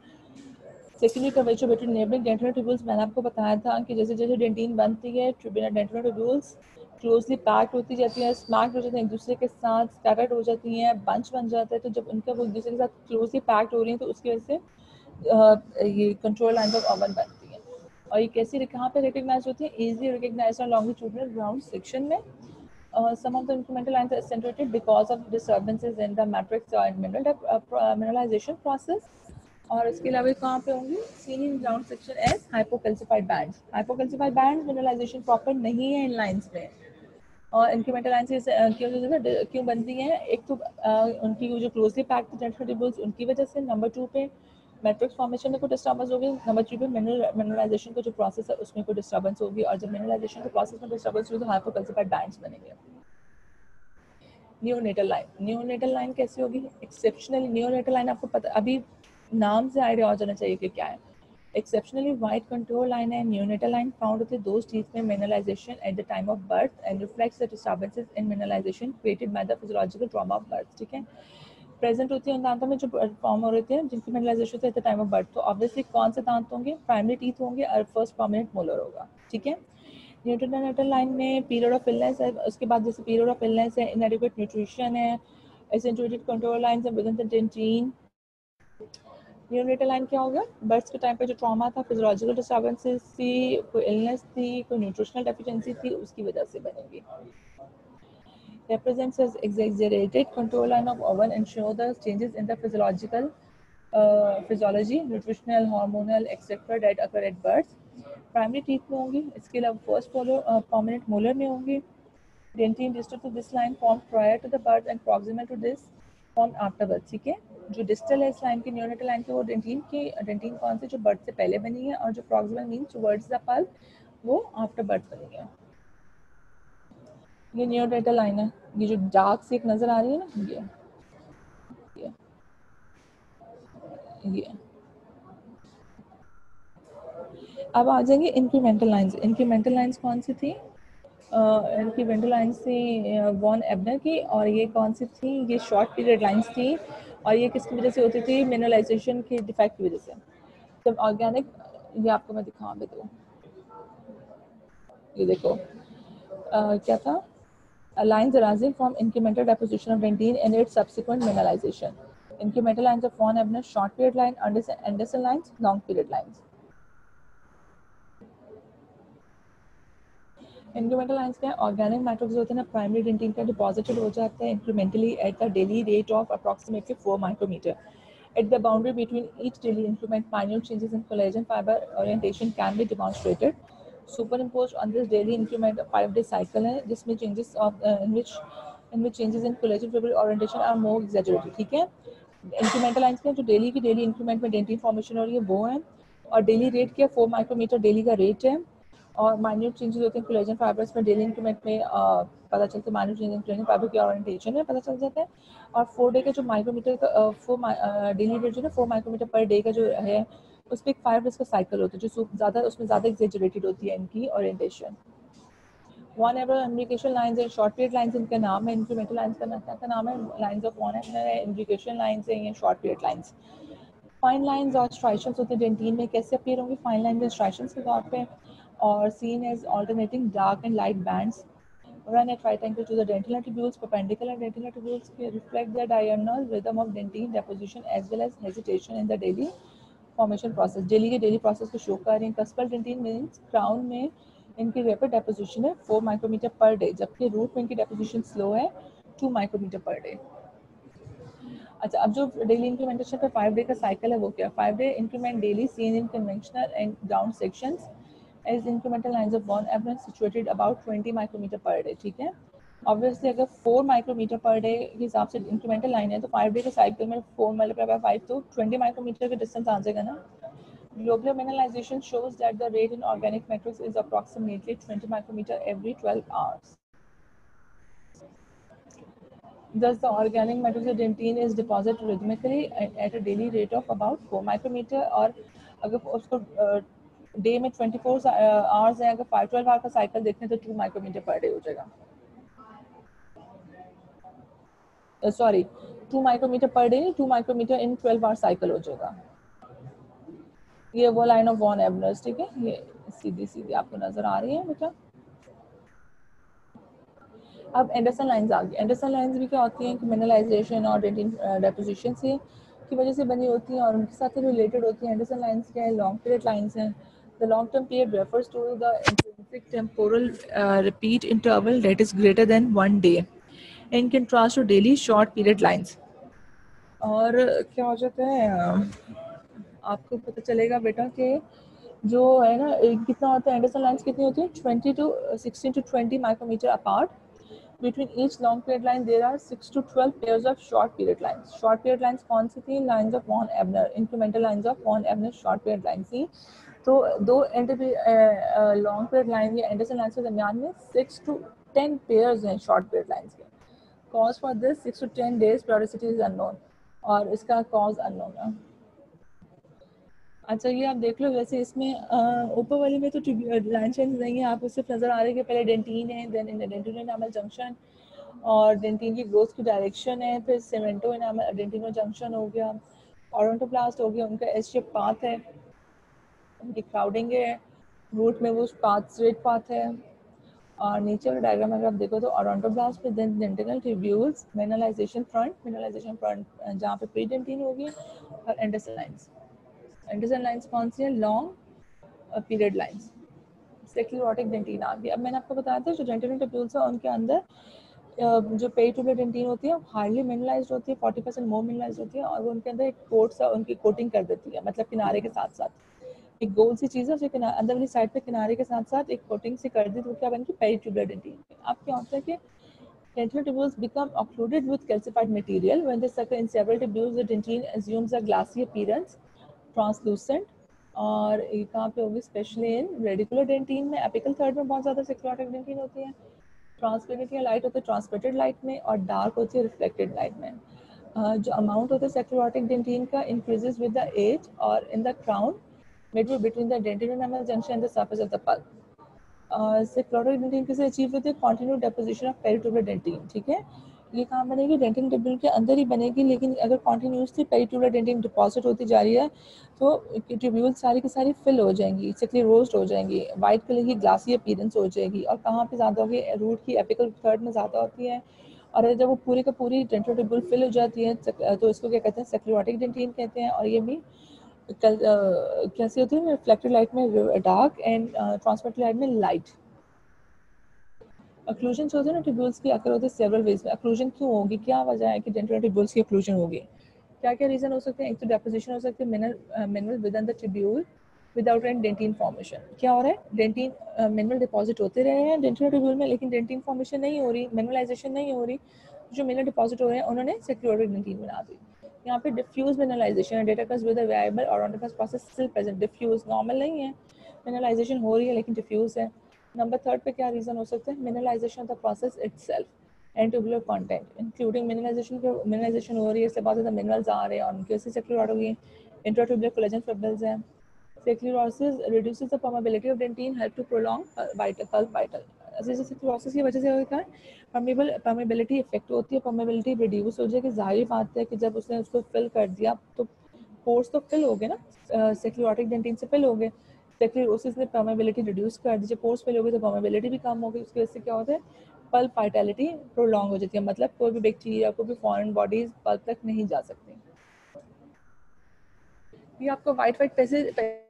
secondary curvature between neighbouring dentinal tubules? मैंने आपको बताया था कि जैसे जैसे डेंटिन बनती है डेंटिनल ट्यूब्यूल्स क्लोजली पैक्ड होती जाती है, स्मैक्ड हो जाती है एक दूसरे के साथ, स्कैटर्ड हो जाती हैं, बंच बन जाता है। तो जब उनका वो एक दूसरे के साथ क्लोजली पैक्ड हो रही हैं तो उसकी वजह से ये कंट्रोल लाइंस ऑफ ओवन बनती है। और ये कैसी कहाँ पे रिकग्नाइज होती है? Easily recognise on longitudinal ground section में। Some of the incremental lines are accentuated because of disturbances in the matrix and mineralization process. और इसके अलावा कहाँ पे होंगी? Seen in ground section as hypocalcified bands. Hypocalcified bands mineralization proper नहीं है इन lines में। और इंक्रीमेंटल लाइंस क्यों बनती हैं? एक तो उनकी जो क्लोजली पैक्ड डेंटिनल ट्यूब्यूल्स उनकी वजह से, नंबर 2 पे मैट्रिक्स फॉर्मेशन में कोई डिस्टर्बेंस होगी, नंबर 3 पे मिनरलाइजेशन का जो प्रोसेस है उसमें कोई डिस्टर्बेंस होगी, और जब मिनरलाइजेशन के प्रोसेस में डिस्टर्बेंस होगी तो हाइपोकैल्सिफाइड बैंड्स बनेंगे। नियोनेटल लाइन, नियोनेटल लाइन कैसी होगी? एक्सेप्शनली नियोनेटल लाइन आपको पता, अभी नाम से आइडिया हो जाना चाहिए कि क्या है। Exceptionally wide control line and neonatal line found with those teeth में mineralization at the time of birth and reflects the disturbances in mineralization created by the physiological trauma of birth, ठीक है। Present होती है उन दांतों में जो form हो रहे थे जिनकी मिनरलाइजेशन होती है at the time of birth. तो ऑब्वियसली कौन से दांत होंगे? प्राइमरी टीथ होंगे और फर्स्ट प्रोमिनेंट मोलर होगा, ठीक है। न्यूट्रोनेटल लाइन में पीरियड ऑफ इलनेस है, उसके बाद जैसे पीरियड ऑफ इलनेस है, इनएडिक्वेट न्यूट्रिशन है, एसेंचुएटेड कंट्रोल लाइंस है within the dentin. Neonatal line क्या होगा? बर्थ के टाइम पे जो ट्रॉमा था, फिजियोलॉजिकल डिस्टर्बेंसेस थी, कोई इलनेस थी, कोई न्यूट्रिशनल डेफिशिएंसी थी, उसकी वजह से बनेगी। represents as exaggerated control line of oven and show the changes in the physiology, nutritional, hormonal, etc. that occur at birth. Primary teeth में होंगी, इसके अलावा फर्स्ट prominent molar में होंगी। Dentine distal to this line formed prior to the birth and proximal to this form after birth, ठीक है। जो distal है इस लाइन की, नियोनेटल लाइन की, वो डेंटिन कौन से, जो बर्थ से पहले बनी है, और जो proximal means towards the pulp वो आफ्टर बर्थ बनी है। ये नियोनेटल लाइन है, ये जो डार्क सी एक नजर आ रही है ना, ये अब आ जाएंगे इंक्रीमेंटल लाइंस। इंक्रीमेंटल लाइंस कौन सी थी? इंक्रीमेंटल लाइंस थी वॉन एबनर की, और ये कौन सी थी? ये शॉर्ट पीरियड लाइंस थी, और ये किसकी वजह से होती थी? मिनरलाइजेशन के डिफेक्ट की वजह से। जब ऑर्गेनिक, ये आपको मैं दिखाऊँ भी दूँ, ये देखो क्या था? Lines arising from incremental deposition of dentine and its subsequent mineralization. Incremental lines of von Ebner, short period line, Anderson lines, long period lines. Incremental lines क्या है? ऑर्गेनिक मैटर जो होते हैं ना, प्राइमरी डेंटिन का डिपॉजिटेड हो जाता है incrementally at the daily rate of approximately 4 micrometre. At the boundary between each daily increment, minute changes in collagen fiber orientation can be demonstrated. Superimposed on this daily increment, a 5-day cycle है जिसमें changes of in which changes in collagen fiber orientation are more exaggerated. ठीक है, incremental lines में जो daily की daily increment में dentin formation हो रही है वो है, और डेली रेट क्या? 4 माइक्रोमीटर डेली का रेट है, और माइन्यूट चेंजेस होते हैं कोलेजन फाइबर्स में डेली इंक्रीमेंट में पता चलता है, माइन्यूट चेंजेस कोलेजन फाइबर की ओरिएंटेशन में पता चल जाता है। और 4 डे का जो माइक्रोमीटर का डेली रेट जो है 4 माइक्रोमीटर पर डे का जो है, उस पर एक 5 डेज का साइकिल होता है, जो ज़्यादा उसमें ज़्यादा एक्सेजरेटेड होती है इनकी ओरिएंटेशन। वन एवर imbrication lines and short period lines इनका नाम है। इंक्रीमेंटल लाइंस का नाम है लाइंस ऑफ वन एवर है, इम्ब्रिकेशन लाइंस है ये short period lines. Fine lines और स्ट्राइशंस होते हैं डेंटिन में, कैसे अपीयर होंगे? फाइन लाइंस एंड स्ट्राइशंस के तौर पे, और seen as alternating dark and light bands run at right angle to the dentinal tubules. Perpendicular dentinal tubules reflect the diurnal rhythm of dentine deposition as well as hesitation in the daily formation process. Daily के daily process को show कर रही हैं। कस्पल dentin means crown में इनकी rapid deposition है 4 micrometer per day, जबकि root में इनकी डेपोजिशन स्लो है 2 माइक्रोमीटर पर डे। अच्छा, अब जो डेली इंक्रीमेंटेशन का 5 डे का साइकिल है वो क्या? 5 day increment daily seen in conventional and down sections as incremental lines of one average situated about 20 micrometre per day, ठीक है। ऑब्वियसली अगर 4 माइक्रोमीटर पर डे के हिसाब से इंक्रीमेंटल लाइन है तो 5 डे के साइकिल में 4 मल्टीप्लाई बाय 5 तो 20 माइक्रोमीटर का डिस्टेंस आ जाएगा ना। Globular mineralization shows that the rate in organic matrix is approximately 20 micrometer every 12 hours. Thus, the organic matrix of dentine is deposited rhythmically at a daily rate of about 4 micrometer. और अगर उसको day में 24 hours है, अगर 5-12 our का cycle देखने तो 2 micrometer per day हो जाएगा। सॉरी, 2 माइक्रोमीटर पर डे नहीं, 2 माइक्रोमीटर इन 12 आवर साइकिल हो जाएगा। ये वो लाइन ऑफ वॉन एबनर्स, ठीक है, ये सीधी सीधी आपको नजर आ रही है बेटा। अब एंडरसन लाइंस आ गई। एंडरसन लाइंस भी क्या होती हैं कि मिनरलाइजेशन और डेंटिन डेपोजिशन से की वजह से बनी होती हैं और उनके साथ रिलेटेड होती हैं। एंडरसन लाइंस क्या है? लॉन्ग पीरियड लाइंस हैं। The long term period refers to the intrinsic temporal repeat interval that is greater than 1 day in contrast to daily short period lines. और क्या हो जाता है, आपको पता चलेगा बेटा कि जो है ना, कितना होता है एंडरसन लाइंस कितनी होती है? 16 to 20 micrometre apart. Between each long period line, there are 6 to 12 pairs of short period lines. Short period lines कौन सी थी? Lines of von Ebner, incremental lines of von Ebner short period lines थी। तो दो long period line या Anderson lines के दरमियान में 6 to 10 pairs हैं short period lines के। Cause for this 6 to 10 days periodicity is unknown, और इसका cause unknown है। अच्छा, ये आप देख लो, वैसे इसमें ऊपर वाले में तो लाइन चेंज नहीं है, आपको सिर्फ नज़र आ रही है कि पहले डेंटिन है, देन डेंटिनो इनामल जंक्शन, और डेंटिन की ग्रोथ की डायरेक्शन है, फिर सीमेंटो इनामल डेंटिनो जंक्शन हो गया, ओडोंटोब्लास्ट हो गया, उनका एस शेप पाथ है, उनकी क्राउडिंग है, रूट में वो पाथ स्ट्रेट पाथ है। और नीचे वाला डायग्राम अगर आप देखो तो ओडोंटोब्लास्ट पे देन डेंटिनल ट्यूब्यूल्स, मिनरलाइजेशन फ्रंट जहाँ पे प्री डेंटिन होगी, और एंडरसन लाइंस। एंडरसन लाइंस कौन सी है? Long period lines. Sclerotic dentin आ गई। अब मैंने आपको बताया था जो डेंटिनल ट्यूब्यूल्स है उनके अंदर जो पेरिट्यूबुलर डेंटिन होती है हार्डली मिनरलाइज्ड होती है, 40% मोर मिनरलाइज्ड होती है, और वो उनके अंदर एक कोट सा उनकी कोटिंग कर देती है, मतलब किनारे के साथ साथ एक गोल सी चीज़ है उसके अंदर वाली साइड पे किनारे के साथ साथ एक कोटिंग सी कर दी तो क्या बन गई? Peritubular dentin. अब क्या होता है कि Dentine tubules become occluded with calcified material. When they sucker in several tubules, the dentine assumes a glassy appearance, translucent. और ये कहाँ पे होगी? स्पेशली इन रेडिकुलर डेंटिन में, एपिकल थर्ड में बहुत ज़्यादा सेक्लोटिक डेंटिन होती है। ट्रांसपेरेंट या लाइट होती है ट्रांसपेरेंट लाइट में, और डार्क होती है रिफ्लेक्टेड लाइट में। जो अमाउंट होता है सेक्लोटिक डेंटिन का इंक्रीजेज विद द एज और in the crown midway between the dentin enamel junction and the surface of the pulp. Sclerotic dentin किसे अचीव होती है? Continue deposition of peritubular dentin. ठीक है, ये कहाँ बनेगी? डेंटिन ट्यूब्यूल के अंदर ही बनेगी, लेकिन अगर कॉन्टिन्यूसली पेरिट्यूबुलर डेंटिन डिपॉजिट होती जा रही है तो ट्यूब्यूल सारी की सारी फिल हो जाएंगी, सेक्लेरोज्ड हो जाएंगी, वाइट कलर की ग्लासी अपीयरेंस हो जाएगी। और कहाँ पे ज़्यादा होगी? रूट की एपिकल थर्ड में ज़्यादा होती है। और जब वो पूरी का पूरी डेंटल ट्यूब्यूल फिल हो जाती है तो इसको क्या कहते हैं? सेक्लोटिक डेंटिन कहते हैं। और ये भी कैसी होती है? रिफ्लेक्टेड लाइट में डार्क एंड ट्रांसपेरेंट लाइट में लाइट। अक्लूजन होते हैं ना ट्यूब्यूल्स की, अक्कर होते हैं सेवरल वेज में। अक्लूजन क्यों होगी? क्या वजह है कि डेंटल ट्यूब्यूल्स की अक्लूजन होगी? क्या क्या रीजन हो सकते हैं? एक तो डेपोजिशन हो सकती है mineral within the tubule without any dentin formation. क्या हो रहा है? डेंटिन मिनरल डिपॉजिट होते रहे हैं डेंटल ट्यूब्यूल में, लेकिन डेंटिन फॉर्मेशन नहीं हो रही, मिनरलाइजेशन नहीं हो रही। जो मिनरल डिपॉजिट हो रहे हैं उन्होंने सेक्लोटिक डेंटिन बना दी। यहाँ पे डिफ्यूज मिनरलाइजेशन है, that occurs with a variable odontoblast process still present. Diffuse normal नहीं है, मिनरलाइजेशन हो रही है लेकिन डिफ्यूज है। नंबर थर्ड पे क्या रीजन हो सकते हैं? Mineralization of the process itself and tubular content including mineralization हो रही है, इससे बहुत ज़्यादा मिनरल्स आ रहे हैं और उनकी वजह से सेक्युलर हो गई। इंट्राट्यूबुलर कोलेजन फिब्रिल्स है। Sclerosis reduces the permeability of dentin, help to prolong vital pulp vital. जैसे सेक्युलोसिस की वजह से होता है परमेबिलिटी इफेक्ट होती है, परमेबिलिटी रिड्यूस हो जाएगी। जाहिर बात है कि जब उसने उसको फिल कर दिया तो पोर्स तो फिल हो गए ना, सेक्युलोटिक डेंटिन से फिल हो गए। सेक्युलोसिस ने परमेबिलिटी रिड्यूस कर दी, जब पोर्स फिल हो गई तो परमेबिलिटी भी कम हो गई। उसकी वजह से क्या होता है? पल्प वाइटलिटी प्रोलॉन्ग हो जाती है, मतलब कोई भी बैक्टीरिया, कोई भी फॉरेन बॉडीज पल्प तक नहीं जा सकती। ये आपको वाइट वाइट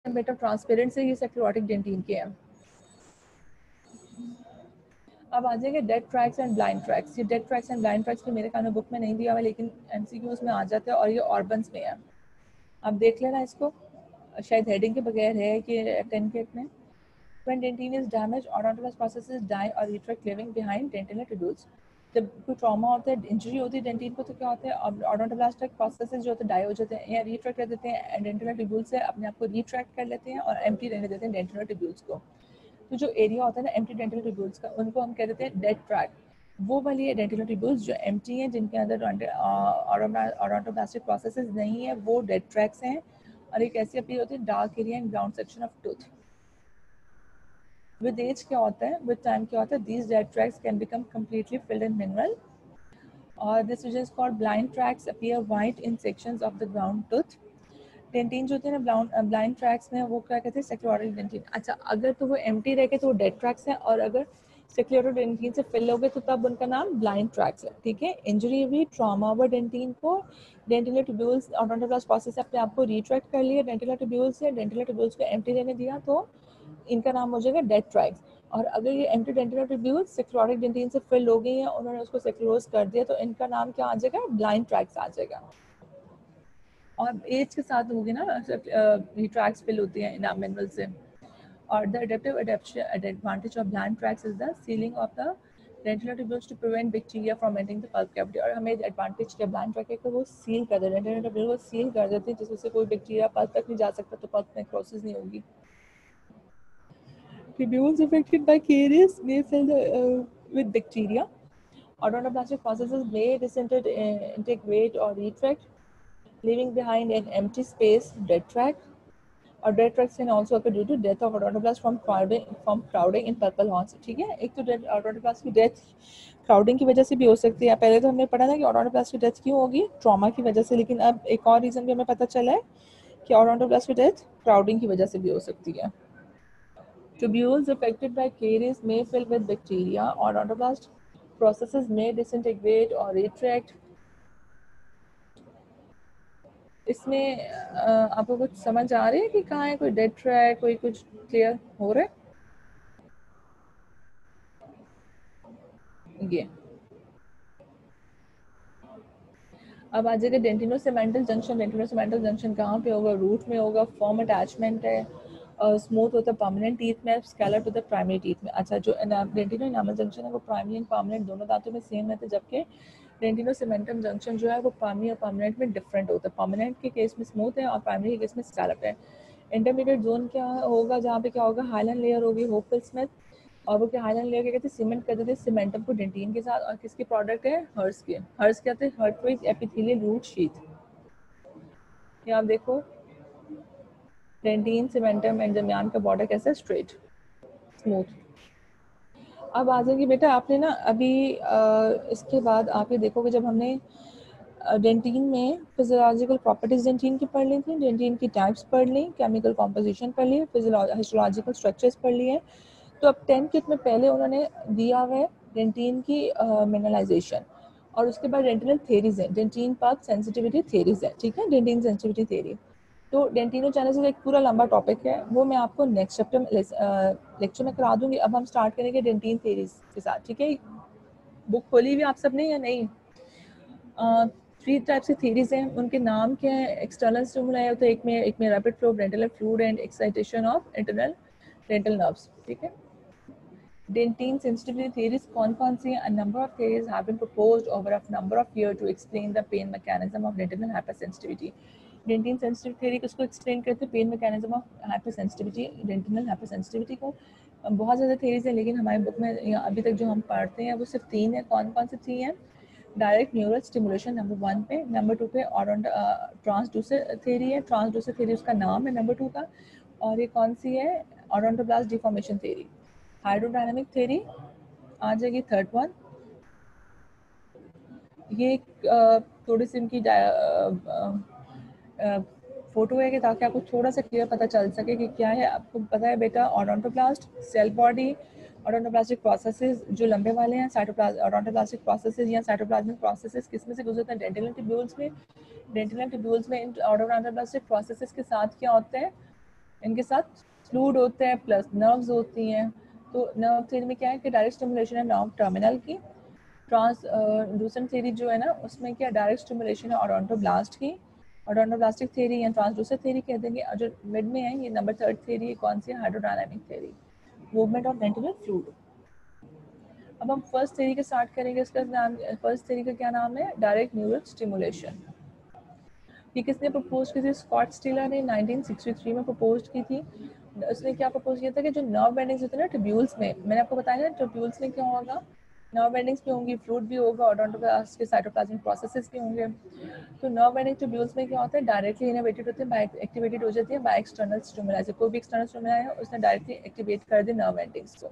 बेटा ट्रांसपेरेंट से ये सेक्युलोटिक डेंटिन के हैं। अब आ जाएंगे dead tracts and blind tracts. ये dead tracts and blind tracts भी मेरे कानों बुक में नहीं दिया हुआ, लेकिन एमसीक्यूज में आ जाते हैं और ये ऑर्बन्स में है। अब देख लेना इसको, शायद हेडिंग के बगैर है कि 10 के में। When dentin is damaged, odontologist processes die or retract leaving behind dentinal tubules. जब कोई ट्रॉमा होता है, इंजरी होती है डेंटिन को, तो क्या होता है? अब ओडोंटोब्लास्ट प्रोसेसेस जो होते हैं डाई हो जाते हैं या रिट्रैक्ट कर देते हैं, डेंटिनल ट्यूब्यूल से अपने आप को रिट्रैक्ट कर लेते हैं और एम्प्टी रहने देते हैं डेंटिनल ट्यूब्यूल्स को। तो जो एरिया होता है ना एम्प्टी डेंटिनल ट्यूब्यूल्स का, उनको हम कह देते हैं डेड ट्रैक। वो वाली डेंटिनल ट्यूब्यूल्स जो एम्प्टी हैं, जिनके अंदर ओडोंटोब्लास्टिक प्रोसेसेस नहीं है, वो डेड ट्रैक्स हैं। और एक ऐसी अपीयर होती है dark area and ground section of tooth. With age क्या होता है? With time क्या होता है? These dead tracks can become completely filled in mineral. और this region is called blind tracks appear white in sections of the ground tooth. Dentin जो होते हैं ना ब्लाइंड ट्रैक्स में, वो क्या कहते हैं? सेक्युलोटिक डेंटिन। अच्छा, अगर तो वो एम्प्टी रह गए तो वो डेड ट्रैक्स हैं, और अगर सेक्युलोटिक डेंटिन से फिल हो गए तो तब उनका नाम ब्लाइंड ट्रैक्स है। ठीक है, इंजरी हुई, ट्रॉमा हुआ डेंटिन को, डेंटिनल ट्यूब्यूल्स ओडोंटोब्लास्ट प्रोसेस से अपने आप को रिट्रैक्ट कर लिया डेंटिनल ट्यूब्यूल्स से, डेंटिनल ट्यूब्यूल्स को एम्प्टी रहने दिया, तो इनका नाम हो जाएगा डेड ट्रैक्स। और अगर ये एम्प्टी डेंटिनल ट्यूब्यूल्स सेक्युलोटिक डेंटिन से फिल हो गई हैं, उन्होंने उसको सेक्युलोज कर दिया, तो इनका नाम क्या आ जाएगा? ब्लाइंड ट्रैक्स आ जाएगा। और एज के साथ होगी ना, ट्रैक्स फिल होती हैं इनामिनल से। और the adaptive advantage of blind tracts is the sealing of the dentinal tubules to prevent bacteria from entering the pulp cavity. और हमें एडवांटेज क्या ब्लाइंड ट्रैक है कि वो सील कर देते हैं, डेंटिनल ट्यूब्यूल को सील कर देते हैं, जिससे कोई बैक्टीरिया पल्प तक नहीं जा सकता, तो पल्प में क्रॉसिस नहीं होगी। Tubules affected by caries may fill with bacteria. Odontoblastic processes may disintegrate or retract, leaving behind an empty space, dead tract. Or dead tracts can also occur due to death of odontoblasts from crowding in pulpal horns. ठीक है, एक तो odontoblasts की death crowding की वजह से भी हो सकती है। पहले तो हमने पढ़ा था कि odontoblasts की डेथ क्यों होगी? ट्रॉमा की वजह से, लेकिन अब एक और रीजन भी हमें पता चला है कि odontoblasts की डेथ क्राउडिंग की वजह से भी हो सकती है। Tubules affected by caries may fill with bacteria. Odontoblasts processes may disintegrate or retract. इसमें आपको कुछ समझ आ रही है कि कहाँ है? कोई डेड ट्रैक, कोई कुछ क्लियर हो रहा है? ये अब आ जाएगा डेंटिनोसेमेंटल जंक्शन। डेंटिनोसेमेंटल जंक्शन कहाँ पे होगा? रूट में होगा, फॉर्म अटैचमेंट है। स्मूथ होता है परमानेंट टीथ में, स्कैलप होता है प्राइमरी टीथ में। अच्छा, जो डेंटिनो इनामल जंक्शन है वो प्राइमरी एंड परमानेंट दोनों दांतों में सेम रहता है, जबकि डेंटिनो सीमेंटम जंक्शन जो है वो प्राइमरी और परमानेंट में डिफरेंट होता है। परमानेंट के केस में स्मूथ है और प्राइमरी के केस में स्कैलप है। इंटरमीडिएट जोन क्या होगा, जहाँ पे क्या होगा, हाइलाइन लेयर होगी होपल स्मिथ, और वो क्या हाइलाइन लेयर क्या कहते हैं, सीमेंट कर देते हैं सीमेंटम को डेंटिन के साथ। और किसकी प्रोडक्ट है, हर्स के। हर्स क्या है, हर्टविग एपिथेलियल रूट शीथ। ये आप देखो, डेंटिन सीमेंटम एंड दरमियान का बॉर्डर कैसा है, स्ट्रेट स्मूथ। अब आ जाएगी बेटा, आपने ना अभी इसके बाद आप ये देखोगे, जब हमने डेंटिन में फिजियोलॉजिकल प्रॉपर्टीज डेंटिन की पढ़ ली थी, डेंटिन की टाइप्स पढ़ ली, केमिकल कॉम्पोजिशन पढ़ ली, हिस्टोलॉजिकल स्ट्रक्चर्स पढ़ लिए। तो अब 10 किट में पहले उन्होंने दिया है डेंटिन की मिनरलाइजेशन, और उसके बाद डेंटिनल थेरीज है, डेंटिन पल्प सेंसिटिविटी थेरीज है, ठीक है, डेंटिन सेंसिटिविटी थेरी। तो डेंटिनो चैनल से एक पूरा लंबा टॉपिक है, वो मैं आपको नेक्स्ट चैप्टर लेक्चर में करा दूंगी। अब हम स्टार्ट करेंगे डेंटिन थेरीज के साथ, ठीक है। बुक खोली हुई आप सबने या नहीं? 3 टाइप्स की थेरीज हैं, उनके नाम क्या है, एक्सटर्नल स्टिमुलाई है, तो एक में rapid flow of dental fluid and excitation of internal dental nerves, ठीक है। डेंटिन सेंसिटिविटी थेरीज कौन सी हैं? A number of theories have been proposed over a number of years to explain the pain mechanism of dentinal hypersensitivity. Dentin sensitive theory किसको explain करते हैं? Pain mechanism of hypersensitivity, dentinal hypersensitivity को। बहुत ज़्यादा theories है, लेकिन हमारी book में अभी तक जो हम पढ़ते हैं वो सिर्फ 3 है। कौन सी 3 है? डायरेक्ट न्यूरल स्टिमुलेशन नंबर 1 पे, नंबर 2 पे ट्रांसड्यूसर थ्योरी है, ट्रांसड्यूसर थ्योरी उसका नाम है नंबर 2 का, और ये कौन सी है? Odontoblast deformation theory. Hydrodynamic theory आ जाएगी थर्ड वन। ये थोड़ी सी इनकी फोटो है कि ताकि आपको थोड़ा सा क्लियर पता चल सके कि क्या है। आपको पता है बेटा, ओडोंटोब्लास्ट सेल बॉडी, ओडोंटोब्लास्टिक प्रोसेसेस जो लंबे वाले हैं, ओडोंटोब्लास्टिक प्रोसेसेस या साइटोप्लाज्मिक प्रोसेसेस किस में से गुजरते हैं? डेंटिनल ट्यूब्यूल्स में। डेंटिनल ट्यूब्यूल्स में इन ओडोंटोब्लास्टिक प्रोसेसेस के साथ क्या होता है? इनके साथ फ्लूइड होता है प्लस नर्व्स होती हैं। तो नर्व थ्योरी में क्या है कि डायरेक्ट स्टिमुलेशन है नर्व टर्मिनल की। ट्रांसड्यूसर थ्योरी जो है ना, उसमें क्या डायरेक्ट स्टिमुलेशन है ओडोंटोब्लास्ट की, ओडोंटोब्लास्टिक थ्योरी या ट्रांसड्यूसर थ्योरी कह देंगे। और जो मिड में है ये नंबर 3 थ्योरी कौन सी है? Hydrodynamic theory, movement of dentinal fluid. अब हम फर्स्ट थ्योरी के स्टार्ट करेंगे। इसका नाम, फर्स्ट थ्योरी का क्या नाम है? Direct neural stimulation. ये किसने प्रपोज की थी? स्कॉट स्टीलर ने 1963 में प्रपोज की थी। उसने क्या प्रपोज किया था कि जो नर्व एंडिंग्स होते हैं ना ट्यूब्यूल्स में, मैंने आपको बताया ना ट्यूब्यूल्स में क्या होगा, नर्व एंडिंग्स भी होंगी, फ्लूइड भी होगा, ओडोंटोब्लास्ट के साइटोप्लाज्मिक प्रोसेसेस भी होंगे। तो नर्व एंडिंग ट्यूब्यूल्स में क्या होता है? डायरेक्टली इनोवेटेड होते हैं, एक्टिवेटेड हो जाती है बाय एक्सटर्नल स्टिमुलाई से। कोई भी एक्सटर्नल स्टिमुलाई है उसने डायरेक्टली एक्टिवेट कर दी नर्व एंडिंग्स को।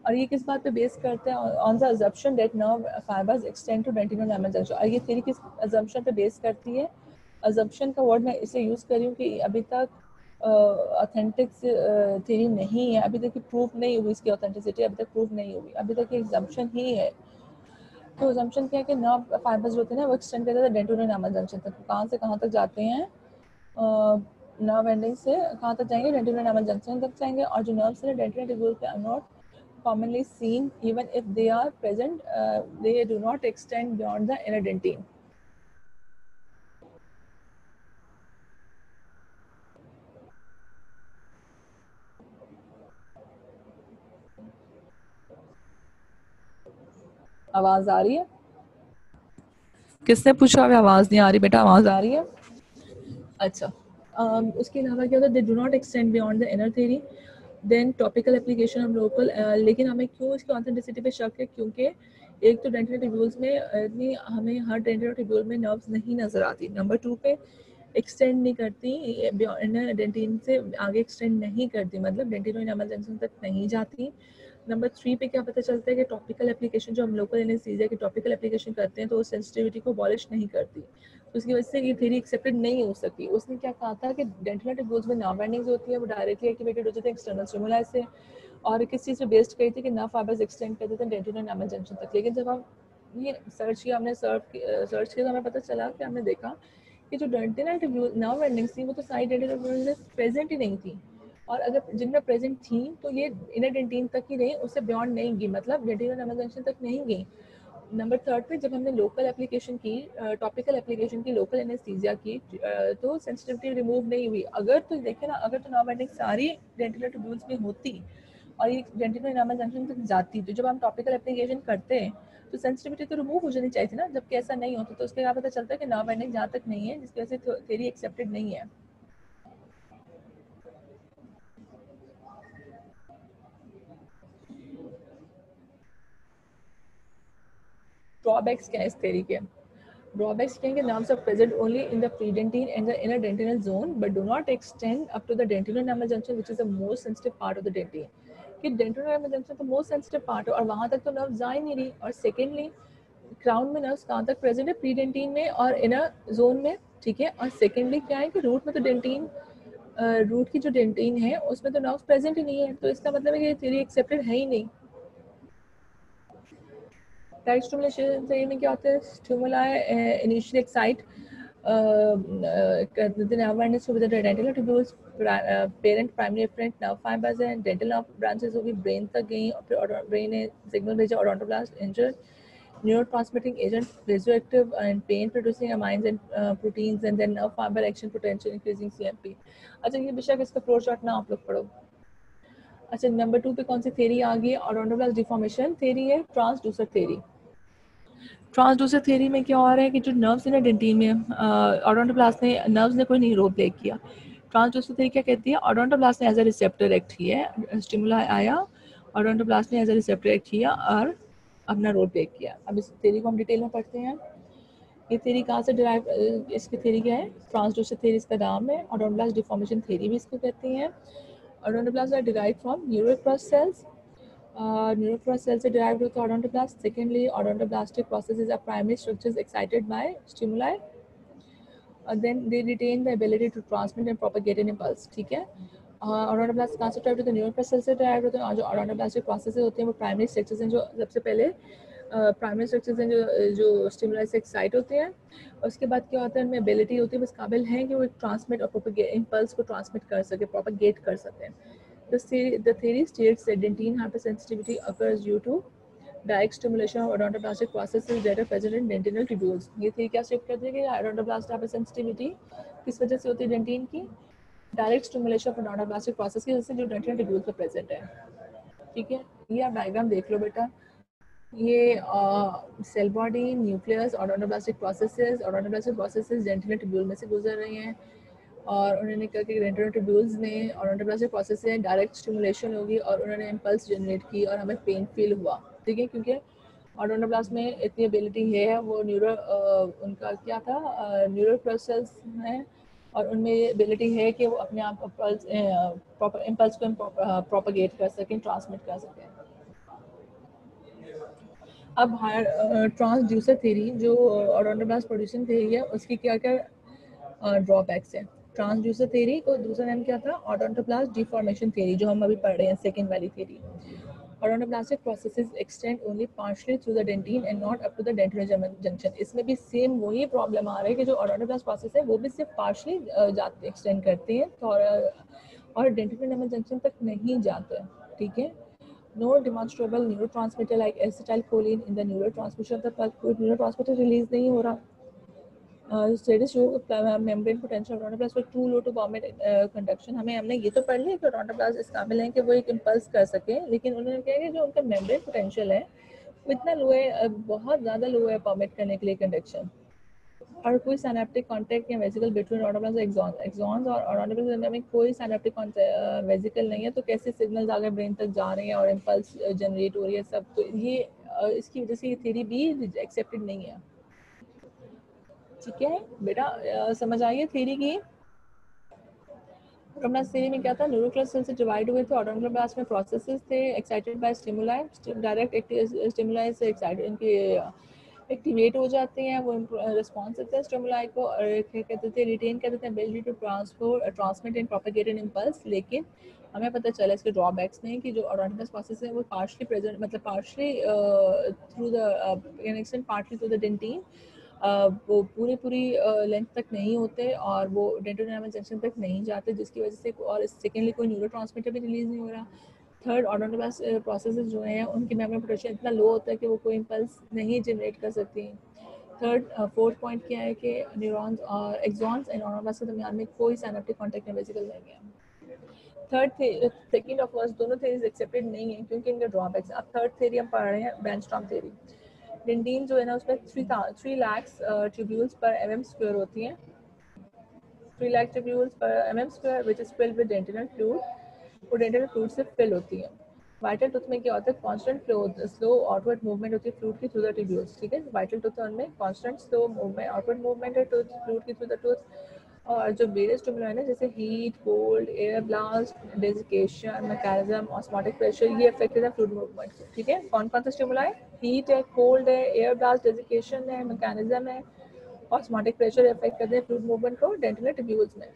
और ये किस बात पे बेस करते हैं? On the assumption that nerve fibres extend to dentino enamel junction. और ये थ्योरी किस अजम्पशन पे बेस करती है? अजम्पशन का वर्ड मैं इसे यूज़ कर रही हूँ कि अभी तक ऑथेंटिक थ्योरी नहीं है, अभी तक प्रूफ नहीं हुई इसकी ऑथेंटिसिटी, अभी तक प्रूफ नहीं हुई, अभी तक ये एग्जम्पशन ही है। तो एग्जम्पशन क्या है कि नर्व फाइबर्स होते हैं ना, वो एक्सटेंड करते हैं डेंटिनो एनामल जंक्शन तक। कहाँ से कहाँ तक जाते हैं? नर्व एंडिंग से कहाँ तक जाएंगे? डेंटिनो एनामल जंक्शन तक जाएंगे। और जो नर्व्स हैं डेंटिनो ट्यूब्यूल के are not commonly seen even if they are present, they do not extend beyond the inner dentine. आवाज आ रही है? किसने पूछा अभी आवाज नहीं आ रही? बेटा आवाज आ रही है? अच्छा, उसके अलावा क्या होता है? They do not extend beyond the inner theory. Then topical application of local, लेकिन हमें क्यों इसकी ऑथेंटिसिटी पे शक है? क्योंकि एक तो डेंटिनो ट्यूब्यूल्स में इतनी हमें हर डेंटिनो ट्यूब्यूल में नर्व्स नहीं नजर आती। नंबर 2 पे एक्सटेंड नहीं करती, इनर डेंटिन से आगे एक्सटेंड नहीं करती, मतलब डेंटिनो एनामल जंक्शन तक नहीं जाती। नंबर 3 पे क्या पता चलता है कि टॉपिकल एप्लीकेशन जो हम लोकल एनेस्थीसिया की टॉपिकल एप्लीकेशन करते हैं तो वो सेंसिटिविटी को अबॉलिश नहीं करती, तो उसकी वजह से ये थ्योरी एक्सेप्टेड नहीं हो सकती। उसने क्या कहा था कि डेंटिनो ट्यूब्यूल्स में नर्व एंडिंग्स होती है, वो डायरेक्टली एक्टिवेटेड हो जाते हैं एक्सटर्नल स्टिमुलाई से। और किस चीज़ पे बेस्ड करी थी कि नर्व फाइबर्स एक्सटेंड करते थे डेंटिनो एनामल जंक्शन तक। लेकिन जब हम ये सर्च किया, हमने सर्च किया तो हमें पता चला कि हमने देखा कि जो डेंटिनल ट्यूब्यूल नर्व एंडिंग्स थी वो तो सारी डेंटिनल ट्यूब्यूल में प्रेजेंट ही नहीं थी, और अगर जिनमें प्रेजेंट थी तो ये इनर डेंटिन तक ही रही, उससे बियॉन्ड नहीं गई, मतलब डेंटिनो एनामल जंक्शन तक नहीं गई। नंबर थर्ड पे जब हमने लोकल एप्लीकेशन की, टॉपिकल एप्लीकेशन की, लोकल एनेस्थीसिया की, तो सेंसिटिविटी रिमूव नहीं हुई। अगर तो देखे ना, अगर तो नर्व एंडिंग सारी डेंटल ट्यूब्यूल्स में होती और ये डेंटल एनामल जंक्शन तक जाती, तो जब हम टॉपिकल एप्लीकेशन करते हैं तो सेंसिटिविटी तो रिमूव हो जानी चाहिए थी ना, जबकि ऐसा नहीं होता। तो उसके क्या पता चलता है कि नर्व एंडिंग जहाँ तक नहीं है, जिसकी वजह से थ्योरी एक्सेप्टेड नहीं है। ड्रॉबैक्स क्या है इस थ्योरी के? Drawbacks can be nerves are present only in the predentine and the inner dentinal zone, but do not extend up to the dentinal junction, which is the most sensitive part of the dentine. कि dentinal junction तो most sensitive part है और वहाँ तक तो nerve जा ही नहीं रही। और सेकेंडली क्राउन में नर्व्स कहाँ तक प्रेजेंट है? प्रीडेंटिन में और इनर जोन में, ठीक है। और सेकेंडली क्या है कि रूट में तो डेंटिन, रूट की जो डेंटिन है उसमें तो नर्व्स प्रेजेंट ही नहीं है, तो इसका मतलब है कि ये थ्योरी एक्सेप्टेड है ही नहीं। डायरेक्ट स्टिमुलेशन थ्योरी में क्या होता है? Stimuli initially excite the nerve endings with the dental tubules, parent primary afferent nerve fibers and dental nerve branches होगी brain तक गई और फिर brain ने signal भेजा odontoblast injured, neurotransmitting agent vasoactive and pain producing amines and proteins, and then nerve fiber action potential increasing CMP। अच्छा ये बेशक इसका फ्लो चार्ट ना आप लोग पढ़ो। अच्छा नंबर 2 पे कौन सी थ्योरी आ गई? odontoblast deformation थ्योरी है, ट्रांसड्यूसर थ्योरी। ट्रांसड्यूसर थ्योरी में क्या हो रहा है कि जो नर्व्स है ना डेंटिन में, ऑडोंटोब्लास्ट ने नर्व्स ने कोई नहीं रोल प्ले किया। ट्रांसड्यूसर थ्योरी क्या कहती है? ऑडोंटोब्लास्ट ने एज अ रिसेप्टर एक्ट किया है, स्टिमुला आया, ऑडोंटोब्लास्ट ने एज अ रिसेप्टर एक्ट किया और अपना रोल प्ले किया। अब इस थ्योरी को हम डिटेल में पढ़ते हैं। ये थ्योरी कहाँ से डिराइव, इसकी थ्योरी क्या है? ट्रांसड्यूसर थ्योरी इसका नाम है। ऑडोंटोब्लास्ट डिफॉर्मेशन थ्योरी भी इसको कहते हैं। Odontoblast are derived from neural crest cells, neuropress cells are derived with odontoblast. Secondly, odontoblastic processes are primary structures excited by stimuli. Then they retain the ability to transmit and propagate an impulse. ठीक है। odontoblasts कहाँ से derived होते हैं? neuropress cells से derived होते हैं। और जो odontoblastic processes होते हैं वो primary structures हैं, जो सबसे पहले प्राइमरी स्ट्रक्चर्स हैं जो स्टिमुलाई से एक्साइट होते हैं। उसके बाद क्या होता है? उनमें एबिलिटी होती है, बस काबिल हैं कि वो ट्रांसमिट और प्रोपेगेट इम्पल्स को ट्रांसमिट कर सके, प्रोपेगेट कर सकें। The theory states that dentine hypersensitivity occurs due to direct stimulation of odontoblastic processes that are present in dentinal tubules। ये थ्योरी क्या स्टेट करती है कि odontoblastic hypersensitivity किस वजह से होती है डेंटिन की? Direct stimulation of odontoblastic process की वजह से जो डेंटिनल tubules में प्रेजेंट है। ठीक है, ये आप डायग्राम देख लो बेटा। ये cell body, nucleus, odontoblastic processes dentinal tubule में से गुजर रही हैं और उन्होंने कहा कि डेंटिनल ट्यूब्यूल्स में ओडोंटोब्लास्टिक प्रोसेस से डायरेक्ट स्टिमुलेशन होगी और उन्होंने इम्पल्स जनरेट की और हमें पेन फील हुआ। ठीक है, क्योंकि ओडोंटोब्लास्ट में इतनी एबिलिटी है, वो उनका क्या था, न्यूरल प्रोसेस है और उनमें ये एबिलिटी है कि वो अपने आप इम्पल्स को प्रोपगेट कर सकें, ट्रांसमिट कर सकें। अब हायर ट्रांसड्यूसर थ्योरी जो ओडोंटोब्लास्ट प्रोड्यूसिंग थ्योरी है, उसकी क्या क्या ड्रॉबैक्स है? ट्रांसड्यूसर थ्योरी को दूसरा नाम क्या था? ओडोंटोब्लास्ट डिफॉर्मेशन थ्योरी, जो हम अभी पढ़ रहे हैं, सेकेंड वाली थ्योरी। Odontoblastic processes extend only partially through the dentin and not up to the dentinal junction. इसमें भी सेम वही प्रॉब्लम आ रहा है कि जो ओडोंटोब्लास्ट प्रोसेस है वो भी सिर्फ पार्शियली जाते एक्सटेंड करते हैं और डेंटिनल जंक्शन तक नहीं जाते। ठीक है। No demonstrable neurotransmitter like acetylcholine in the neurotransmission of the pulp, कोई neurotransmitter रिलीज नहीं हो रहा। Status show membrane potential odontoblast far too low to vomit conduction. हमने ये तो पढ़ लिया कि ओडोंटोब्लास्ट इस काबिल हैं कि वो एक इम्पल्स कर सके, लेकिन उन्होंने कहा कि जो उनका मेम्ब्रेन पोटेंशियल है वो इतना लो है, बहुत ज़्यादा लो है वॉमिट करने के लिए कंडक्शन। और कोई सिनेप्टिक कांटेक्ट या वेसिकल बिटवीन ओडोंटोब्लास्ट एक्सॉन्स और ओडोंटोब्लास्ट में कोई सिनेप्टिक वेसिकल नहीं है, तो कैसे सिग्नल्स आगे ब्रेन तक जा रहे हैं और इम्पल्स जनरेट हो रही है सब। तो ये इसकी वजह से ये थ्योरी भी एक्सेप्टेड नहीं है। ठीक है बेटा, समझ आई थ्योरी की? ओडोंटोब्लास्ट थ्योरी में क्या था? न्यूरोक्लस सेल से डिवाइड हुए थे, ओडोंटोब्लास्ट में प्रोसेसेस थे excited by stimuli, direct stimuli से एक्साइटेड इनके एक्टिवेट हो जाते हैं, वो रिस्पॉन्स देते हैं स्टिमुलाई को और क्या कहते थे, रिटेन करते थे ability to transmit and propagate an impulse. लेकिन हमें पता चला इसके ड्रॉबैक्स में कि जो ओडोंटोब्लास्ट प्रोसेस है वो पार्शली प्रेजेंट, मतलब partially through the connection, partly through the dentin, वो पूरी लेंथ तक नहीं होते और वो डेंटल एनामल जंक्शन तक नहीं जाते, जिसकी वजह से और सेकेंडली कोई न्यूरोट्रांसमीटर भी रिलीज नहीं हो रहा। थर्ड, ऑटोनोमस प्रोसेसेस जो हैं उनकी मेमोरी पोटेंशियल इतना लो होता है कि वो कोई इम्पल्स नहीं जनरेट कर सकती। थर्ड, फोर्थ पॉइंट क्या है कि न्यूरॉन्स और एक्सॉन्स एंड ऑटोनोमस के दरमियान में कोई सिनेप्टिक कॉन्टैक्ट विजिबल नहीं है। थर्ड, सेकंड और फर्स्ट दोनों थेरीज एक्सेप्टेड नहीं है क्योंकि इनके ड्रॉबैक्स। अब थर्ड थेरी हम पढ़ रहे हैं, बेंचस्टॉर्म थेरी। डेंटीन जो है ना उसमें 3 lakh tubules per mm square होती हैं, 3 lakh tubules per mm square which is filled with dentinal fluid. वो डेंटिनल फ्लूइड से फिल होती है। वाइटल टूथ में क्या होता है, constant flow, slow outward movement होती है फ्लूइड की थ्रू द ट्यूब्यूल्स, ठीक है। वाइटल टूथ में constant slow movement, outward movement है फ्लूइड की थ्रू द टूथ। और जो वेरियस स्टिमुलाई है ना, जैसे heat, cold, air blast, desiccation, mechanism, osmotic pressure, ये अफेक्टेड है फ्लूइड मूवमेंट से, ठीक है। कौन कौन सा स्टिमुलाई, हीट है, कोल्ड है, एयर ब्लास्ट, डेजिकेशन है, मैकेनिज्म है, ऑस्मोटिक प्रेशर इफेक्ट करते हैं फ्लूइड मूवमेंट को डेंटिनल ट्यूब्यूल्स में।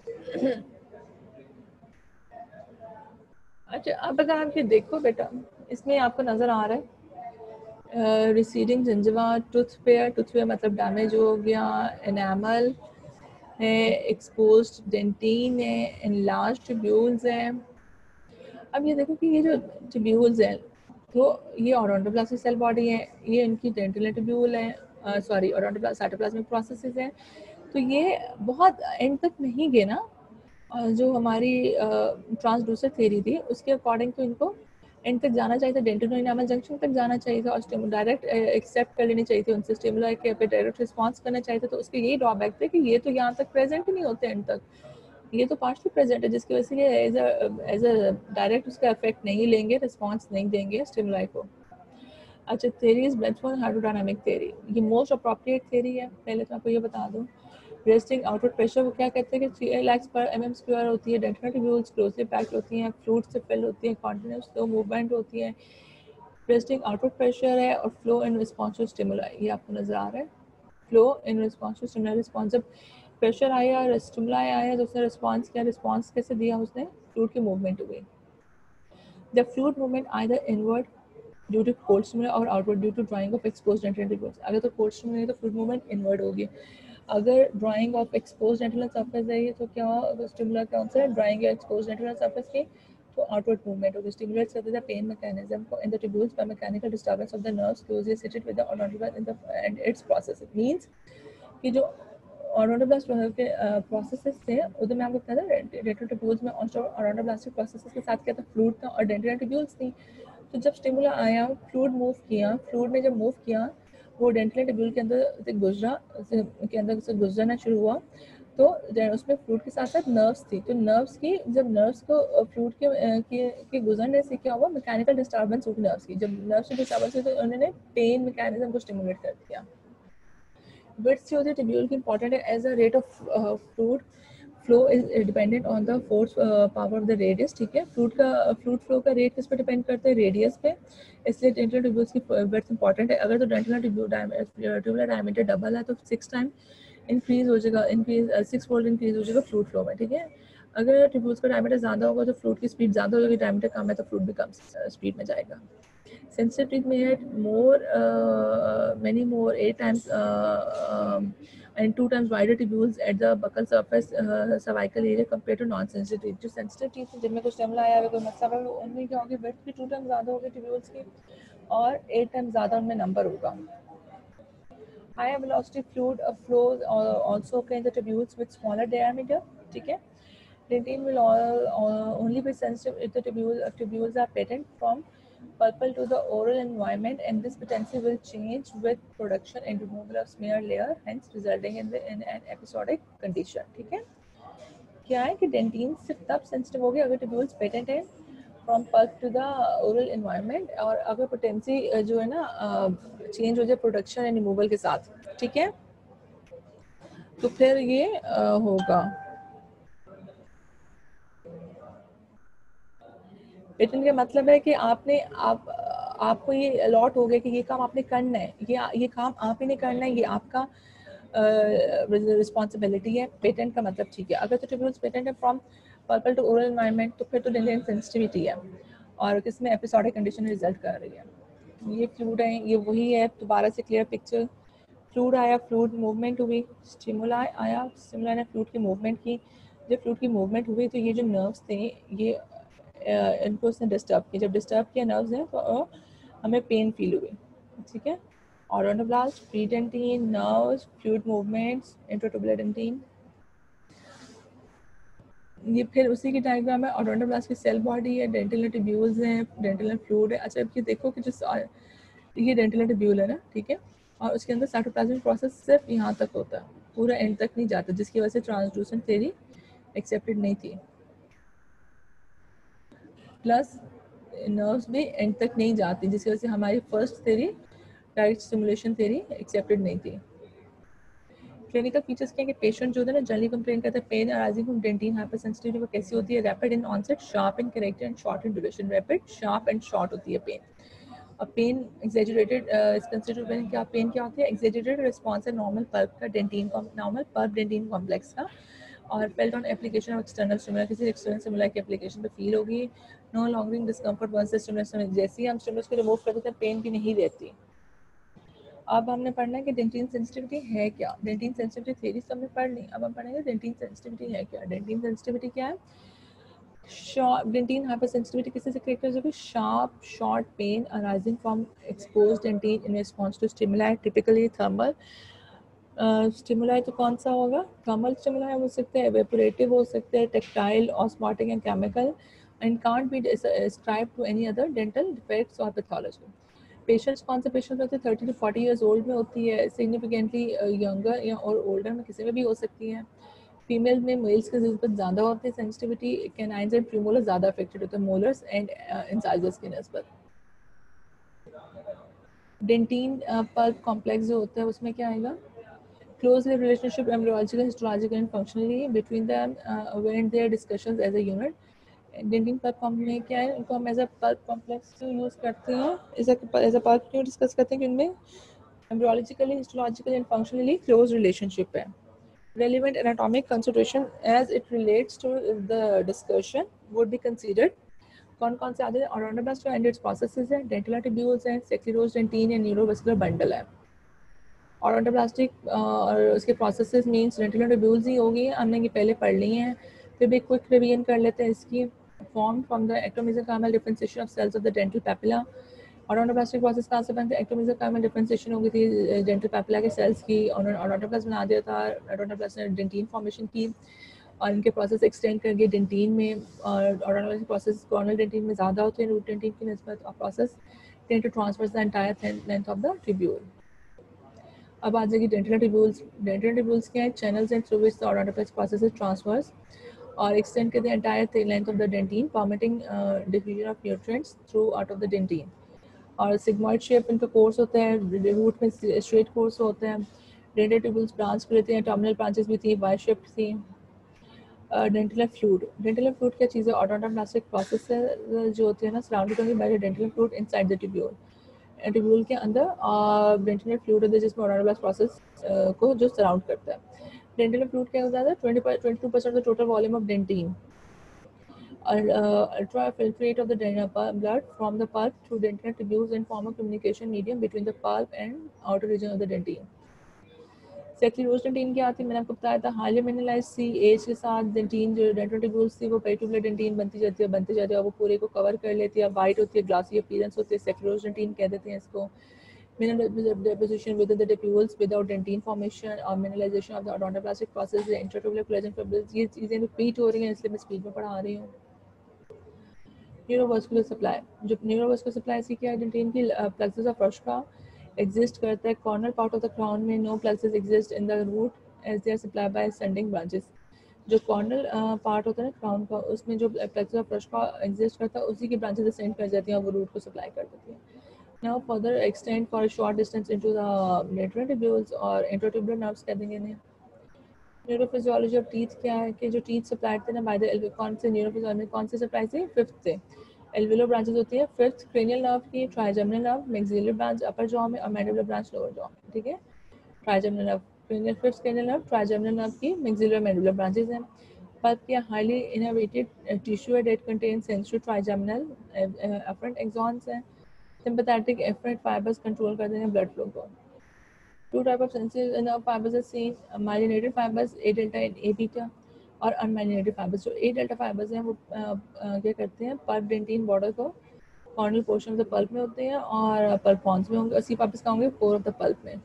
अच्छा, अब अगर आप ये देखो बेटा, इसमें आपको नजर आ रहा है रिसीडिंग जिंजवा, टूथ पेयर मतलब डैमेज हो गया, एनामल है, एक्सपोज्ड डेंटिन है, एनलार्ज ट्यूब्यूल्स है। अब ये देखो कि ये जो ट्यूब्यूल्स हैं, तो ये ओडोंटोप्लास्टिक सेल बॉडी है, ये इनकी डेंटल ट्यूब्यूल है, सॉरी साइटोप्लाज्मिक प्रोसेसेस हैं। तो ये बहुत एंड तक नहीं गए ना। जो हमारी ट्रांसड्यूसर थ्योरी थी उसके अकॉर्डिंग तो इनको एंड तक जाना चाहिए था, डेंटिनो एनामल जंक्शन तक जाना चाहिए था और डायरेक्ट एक्सेप्ट कर लेनी चाहिए थी उनसे, स्टिमुलाई के पे डायरेक्ट रिस्पॉन्स करना चाहिए था। तो उसके यही ड्रॉबैक थे कि ये तो यहाँ तक प्रेजेंट ही नहीं होते एंड तक, ये तो पार्शली प्रेजेंट है, जिसकी वजह से ये एज अ डायरेक्ट उसका इफेक्ट नहीं लेंगे, रिस्पॉन्स नहीं देंगे स्टिमुलाई को। अच्छा, थ्योरी इज ब्लेथफोर्ड हाइड्रोडायनामिक थ्योरी, ये मोस्ट अप्रोप्रिएट थ्योरी है। पहले तो आपको ये बता दूं, रेस्टिंग आउटवर्ड प्रेशर वो क्या कहते हैं कि 3 lakhs पर mm स्क्वायर होती है, डेंटिनल ट्यूब्यूल्स क्लोजली पैक्ड होती हैं, फ्लूइड से फिल होती है, कॉन्टिन्यूस स्लो मूवमेंट होती है, रेस्टिंग आउटवर्ड प्रेशर है, और flow in response to stimuli, ये आपको नजर आ रहा है, flow in response to stimuli. Response, जब प्रेशर आया, स्टिमुलाई आया, तो उसने रिस्पॉन्स किया, रिस्पॉन्स कैसे दिया उसने, फ्लूइड की मूवमेंट हुई। The fluid movement either inward due to cold stimuli और outward due to drying of exposed dentinal tubules. अगर तो कोल्ड स्टिमुलाई है तो फ्लूइड मूवमेंट इनवर्ड होगी, अगर ड्राइंग ऑफ एक्सपोज्ड डेंटिनल सरफेस है तो क्या स्टिमुलर कौन सा है, ड्राइंग या एक्सपोज्ड डेंटिनल सरफेस की, तो आउटवर्ड मूवमेंट होगी। स्टिमुलेट्स करते द पेन मैकेनिज्म को in the tubules by mechanical disturbance of the nerves closely seated with the odontoblast in the end it's process. It means कि जो ओडोंटोब्लास्ट के processes थे उधर में आपको पता है डेंटल ट्यूब्यूल्स में ओडोंटोब्लास्टिक प्रोसेसेस के साथ क्या था, फ्लूइड था और डेंटिनल ट्यूब्यूल्स थी। तो जब स्टिमुला आया, फ्लूइड मूव किया, फ्लूइड ने जब मूव किया, वो डेंटिनल ट्यूब्यूल के अंदर से गुजरा, के अंदर से गुजरना शुरू हुआ, तो उसमें फ्लूइड के साथ साथ नर्व्स थी। तो नर्व्स की, जब नर्व्स को फ्लूइड के गुजरने से क्या हुआ, मैकेनिकल डिस्टर्बेंस हुई नर्व्स की। जब नर्व्स की डिस्टर्बेंस हुई तो उन्होंने पेन मैकेनिज्म को स्टिमुलेट कर दिया। विड्थ जो होती है ट्यूब्यूल की इंपॉर्टेंट है as a rate of fluid flow is dependent on the force power of the radius, ठीक है। फ्लूइड फ्लो का रेट किस पे डिपेंड करता है, रेडियस पे, इसलिए डेंटिनल ट्यूब्यूल्स की विड्थ इंपॉर्टेंट है। अगर तो डेंटिनल ट्यूबुलर डायमीटर डबल है तो 6 टाइम इंक्रीज हो जाएगा, 6 फोल्ड इंक्रीज हो जाएगा फ्लूइड फ्लो में, ठीक है। अगर ट्यूब्यूल्स का डायमीटर ज़्यादा होगा तो फ्लूइड की स्पीड ज़्यादा होगी, डायमीटर कम है तो फ्लूइड भी कम स्पीड में जाएगा। Sensitive teeth may have many more 8 times and 2 times wider tubules at the buccal surface cervical area compared to non-sensitive teeth. जो sensitive teeth हैं जिनमें कुछ स्टेमिना आया हुआ कोई मसला है, उनमें क्या होगी, width भी 2 times ज़्यादा होगी tubules की और 8 times ज़्यादा उनमें नंबर होगा। Higher velocity fluid flows also occur in the tubules with smaller diameter, ठीक है। Dentin will only be sensitive if the tubules are patent from pulpal to the oral environment, and this potential will change with production and removal of smear layer, hence resulting in an episodic condition, ठीक है। क्या है कि dentin सिर्फ तब sensitive होगी अगर tubules patent है from pulp to the oral environment, और अगर पोटेंसी जो है ना चेंज हो जाए प्रोडक्शन एंड रिमूवल के साथ, ठीक है, तो फिर ये होगा। पेटेंट का मतलब है कि आपको ये अलॉट हो गया कि ये काम आपने करना है, ये काम आप ही ने करना है, ये आपका रिस्पॉन्सिबिलिटी है। पेटेंट का मतलब, ठीक है। अगर तो ट्यूब्यूल्स पेटेंट है from pulp to oral environment तो फिर तो डेंटिन सेंसिटिविटी है और किसमें एपिसोडिक कंडीशन रिजल्ट कर रही है। ये फ्लूइड है, ये वही है, दोबारा से क्लियर पिक्चर। फ्लूइड आया, फ्लूइड मूवमेंट हुई, स्टिमुलाई आया, स्टिमुलाई ने फ्लूइड की मूवमेंट की। जब फ्लूइड की मूवमेंट हुई तो ये जो नर्व्स थे ये इनको उसने डिस्टर्ब किया, जब डिस्टर्ब किया नर्व्स ने तो हमें पेन फील हुई, ठीक है। Odontoblast, pre dentin, nerves, fluid movements, intratubular dentin. ये फिर उसी की डायग्राम है। ऑडोनोब्लास्ट की सेल बॉडी है, डेंटल ट्यूब्यूल्स हैं, डेंटल फ्लूइड है। अच्छा, अब ये देखो कि जो ये डेंटल ट्यूब्यूल है ना, ठीक है, और उसके अंदर साइटोप्लाज्मिक प्रोसेस सिर्फ यहाँ तक होता है, पूरा एंड तक नहीं जाता, जिसकी वजह से ट्रांसड्यूसर थ्योरी एक्सेप्टेड नहीं थी। प्लस नर्व्स भी एंड तक नहीं जाती, जिसकी वजह से हमारी first theory, direct stimulation theory, accepted नहीं थी। क्लिनिकल फीचर्स क्या है कि पेशेंट जो है ना जनरली कंप्लेन करता है pain arising from dentin hypersensitivity. वो कैसी होती है? Rapid in onset, sharp in character and short in duration. Rapid, sharp and short होती है पेन। और पेन एग्जैजुरेटेड कंसिडरेटेड क्या पेन क्या होती है? एग्जैजुरेटेड रिस्पॉन्स है नॉर्मल पल्प का, dentin normal pulp dentin complex का, और felt on application of external stimuli, किसी एक्सटर्नल स्टिमुलर की एप्लीकेशन पे फील होगी। No lingering discomfort once the stimulus, जैसे ही हम स्टिमुलस को रिमूव कर देते हैं पेन भी नहीं रहती। अब हमने पढ़ना है कि डेंटिन सेंसिटिविटी है क्या। डेंटिन सेंसिटिविटी थ्योरी तो हमने पढ़ ली, अब हम पढ़ेंगे डेंटिन सेंसिटिविटी है क्या। डेंटिन सेंसिटिविटी क्या है? डेंटिन हाइपरसेंसिटिविटी किसी से करेक्टराइज होगी? Sharp short pain arising from exposed dentin in response to stimuli, typically thermal stimuli. तो कौन सा होगा? थर्मल स्टिमुलाई हो सकते हैं, एवेपोरेटिव हो सकते हैं, tactile, osmotic and chemical, and can't be ascribed to any other dental defects or pathology. Patients कौन से पेशेंट्स होते हैं? 30 to 40 ईयर्स ओल्ड में होती है, सिग्निफिकेंटली यंगर या और ओल्डर में किसी में भी हो सकती है। फीमेल में मेल्स की निस्बत ज़्यादा होती है सेंसिटिविटी, कैनाइन्स एंड प्रीमोलर ज़्यादा अफेक्टेड होते हैं मोलर्स एंड इंसाइजर्स की निस्बत। डेंटिन पल्प कॉम्प्लेक्स जो होता है उसमें क्या आएगा? Closely relationship embryological, histological and functionally between them when their discussions as a unit. Dentin pulp में क्या है? इनको हम एज अ पल्प कॉम्प्लेक्स क्यों यूज़ करते हैं, एज अ पल्प क्यों डिस्कस करते हैं? कि इनमें embryologically, histologically and functionally close relationship है। Relevant anatomic consideration as it relates to the discussion would be considered। कौन कौन से आते हैं? ऑडोनोब्लास्ट एंड इट्स प्रोसेसेस है, डेंटल ट्यूब्यूल्स हैं, सेक्यूलोज डेंटिन एंड न्यूरोवेस्कुलर बंडल है। ऑडोंटोप्लास्टिक और उसके प्रोसेसेस मींस डेंटल ट्यूब्यूल्स ही होगी, हमने ये पहले पढ़ ली हैं, फिर भी क्विक रिवीजन कर लेते हैं इसकी। Form from the ectomesenchymal differentiation of cells of the dental papilla. Odontoblastic process कहाँ से बनते हैं? एक्टोमेसोकार्मल डिफरेंशिएशन हो गई थी डेंटल पेपिला के सेल्स की, ऑडोंटोप्लास्ट बना दिया था, ऑडोंटोप्लास्ट ने डेंटिन फॉर्मेशन की और इनके प्रोसेस एक्सटेंड कर गए डेंटिन में, और ऑडोंटोप्लास्टिक प्रोसेस कॉर्नल डेंटिन में ज़्यादा होते हैं रूट डेंटिन की निस्बत, और process tend to transfer the entire length of the tubule. अब आ जाएगी डेंटल ट्यूब्यूल्स। डेंटल ट्यूब्यूल्स क्या है? Channels and through which the odontoblast process transfers और एक्सटेंड कर the entire length of the dentin, permitting diffusion of nutrients throughout of the dentin. और sigmoid shape इनका course होता है, root में straight course होता है। डेंटल ट्यूब्यूल्स ब्रांच भी रहती हैं, टर्मिनल ब्रांचेस भी थी, वाई शेप थी। डेंटल फ्लूइड, डेंटल फ्लूइड क्या चीज़ है? ऑडोंटोप्लास्टिक प्रोसेस जो होते हैं ना, सराउंडेड होंगे by the dental fluid inside the tubule. Tubule के अंदर डेंटल फ्लूइड होता है जिसमें ऑडोंटोप्लास्ट प्रोसेस को जो सराउंड करता है। डेंटल फ्लूइड क्या होता है? 22% of the total volume of dentin. Ultra filtrate of the blood from the pulp through dental tubules and form a communication medium between the pulp and outer region of the dentine. Sclerosed dentin क्या आती है? मैंने आपको बताया था, highly mineralise सी as के साथ dentin जो डेंटल ट्यूब्यूल्स थी वो पेरिट्यूबुलर डेंटिन बनती जाती है, वो पूरे को कवर कर लेती है, वाइट होती है, ग्लासी अपीयरेंस होती है, सेक्यूलोज डेंटिन कह देते हैं इसको। Mineral deposition within the tubules without dentine formation और mineralization of the odontoplastic process, intratubular collagen fibrils, ये चीज़ें रिपीट हो रही हैं इसलिए मैं स्पीड में पढ़ा रही हूँ। न्यूरोवास्कुलर सप्लाई, जो न्यूरोवास्कुलर सप्लाई सी क्या है? डेंटिन की प्लेक्सस ऑफ रश्का एग्जिस्ट करता है corner part of the crown में, no plexus exist in the root as they are supply by sending branches. जो कॉर्नर पार्ट होता है ना क्राउन का, उसमें जो प्लेक्सस ऑफ रश्का एग्जिस्ट करता है उसी की ब्रांचेस सेंड कर जाती हैं और वो रूट को सप्लाई कर देती हैं। Now further extend for a short distance into the lateral tubules और intratubular nerves कह देंगे इन्हें। न्यूरोफिजियोलॉजी ऑफ टीथ क्या है? कि जो टीथ सप्लाई थे ना बाय द कौन से न्यूरोफिजियोलॉजी में कौन से सप्लाई से? फिफ्थ से। एल्वियोलर ब्रांचेस होती है फिफ्थ क्रेनियल नर्व की, trigeminal nerve, maxillary branch upper jaw में और मैंडिबुलर ब्रांच लोअर जॉ में, ठीक है। Trigeminal nerve, cranial fifth cranial nerve, trigeminal nerve की मैक्सिलरी मैंडिबुलर ब्रांचेस हैं। पल्प क्या? हाईली इनर्वेटेड टिश्यू है that contain sensory trigeminal afferent axons हैं। सिंपैथेटिक एफरेंट फाइबर्स कंट्रोल करते हैं ब्लड फ्लो को। Two type of sensory nerve fibers are seen: myelinated fibers, A delta and A beta. और unmyelinated fibres. जो ए delta fibres हैं वो क्या करते हैं, पल्प डेंटिन बॉर्डर को Cornell portion of the pulp में होते हैं और पल्प फॉर्म्स में होंगे, सी फाइबर्स का होंगे कोर ऑफ द पल्प में।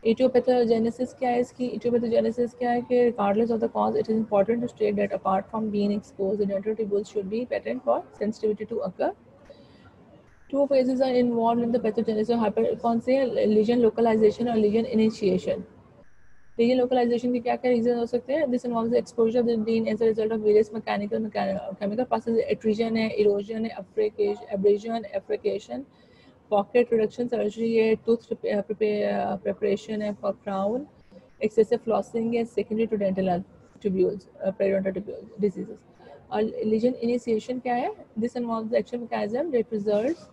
एटियोपैथोजेनेसिस क्या है इसकी? एटियोपैथोजेनेसिस क्या है कि regardless of the cause it is important to state that apart from being exposed the dental tubules should be patent for sensitivity to occur. Two phases are involved in the pathogenesis of hyper, कौन से? Lesion localization और lesion initiation. Lesion localization के क्या क्या reason हो सकते हैं? This involves exposure of the dentin as a result of various mechanical chemical process, attrition है, इरोजन है, abrasion, abfraction, pocket reduction surgery है, टूथ प्रिपरेशन है फॉर क्राउन, एक्सेसिव फ्लॉसिंग है, secondary to dental tubules, periodontal tubule diseases. और lesion initiation क्या है? This involves the action mechanism that results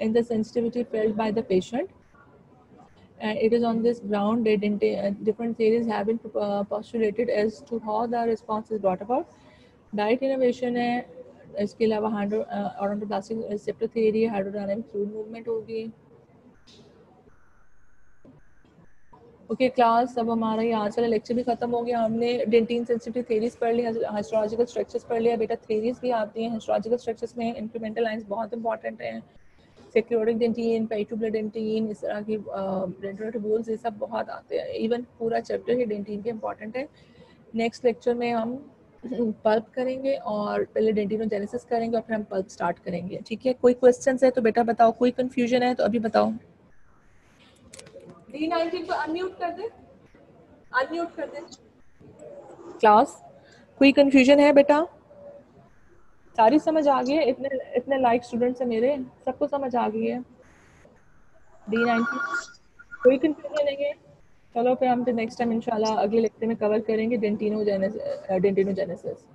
in the sensitivity felt by the patient. And it is on this ground that different theories have been postulated as to how the response is brought about. Diet innovation है, इसके अलावा odontoblastic receptor theory, hydrodynamic fluid movement होगी। Okay class, अब हमारा ये आज वाला lecture भी खत्म हो गया। हमने डेंटिन सेंसिटिव थ्योरीज पढ़ ली, हिस्टोलॉजिकल स्ट्रक्चर्स पढ़ लिया। बेटा थ्योरीज भी आती हैं हिस्टोलॉजिकल स्ट्रक्चर्स में, इंक्रीमेंटल लाइंस बहुत इंपॉर्टेंट हैं, सेक्लोरिक डेंटिन, पेरिटुबुलर डेंटिन, इस तरह की डेंटल ट्यूब्यूल्स, ये सब बहुत आते हैं। इवन पूरा चैप्टर ही डेंटिन के इंपॉर्टेंट है। नेक्स्ट लेक्चर में हम पल्प करेंगे और पहले डेंटिनोजेनेसिस करेंगे और फिर हम पल्प स्टार्ट करेंगे। ठीक है, कोई क्वेश्चंस है तो बेटा बताओ, कोई कंफ्यूजन है तो अभी बताओ। D19 को अनम्यूट कर दे, अनम्यूट कर दे। क्लास, कोई कंफ्यूजन है बेटा? सारी समझ आ गई है? इतने इतने लाइक स्टूडेंट्स हैं मेरे, सबको समझ आ गई है? D19 कोई कंफ्यूजन नहीं है? चलो फिर हम नेक्स्ट टाइम इंशाल्लाह अगले लेक्चर में कवर करेंगे डेंटिनोजेनेसिस।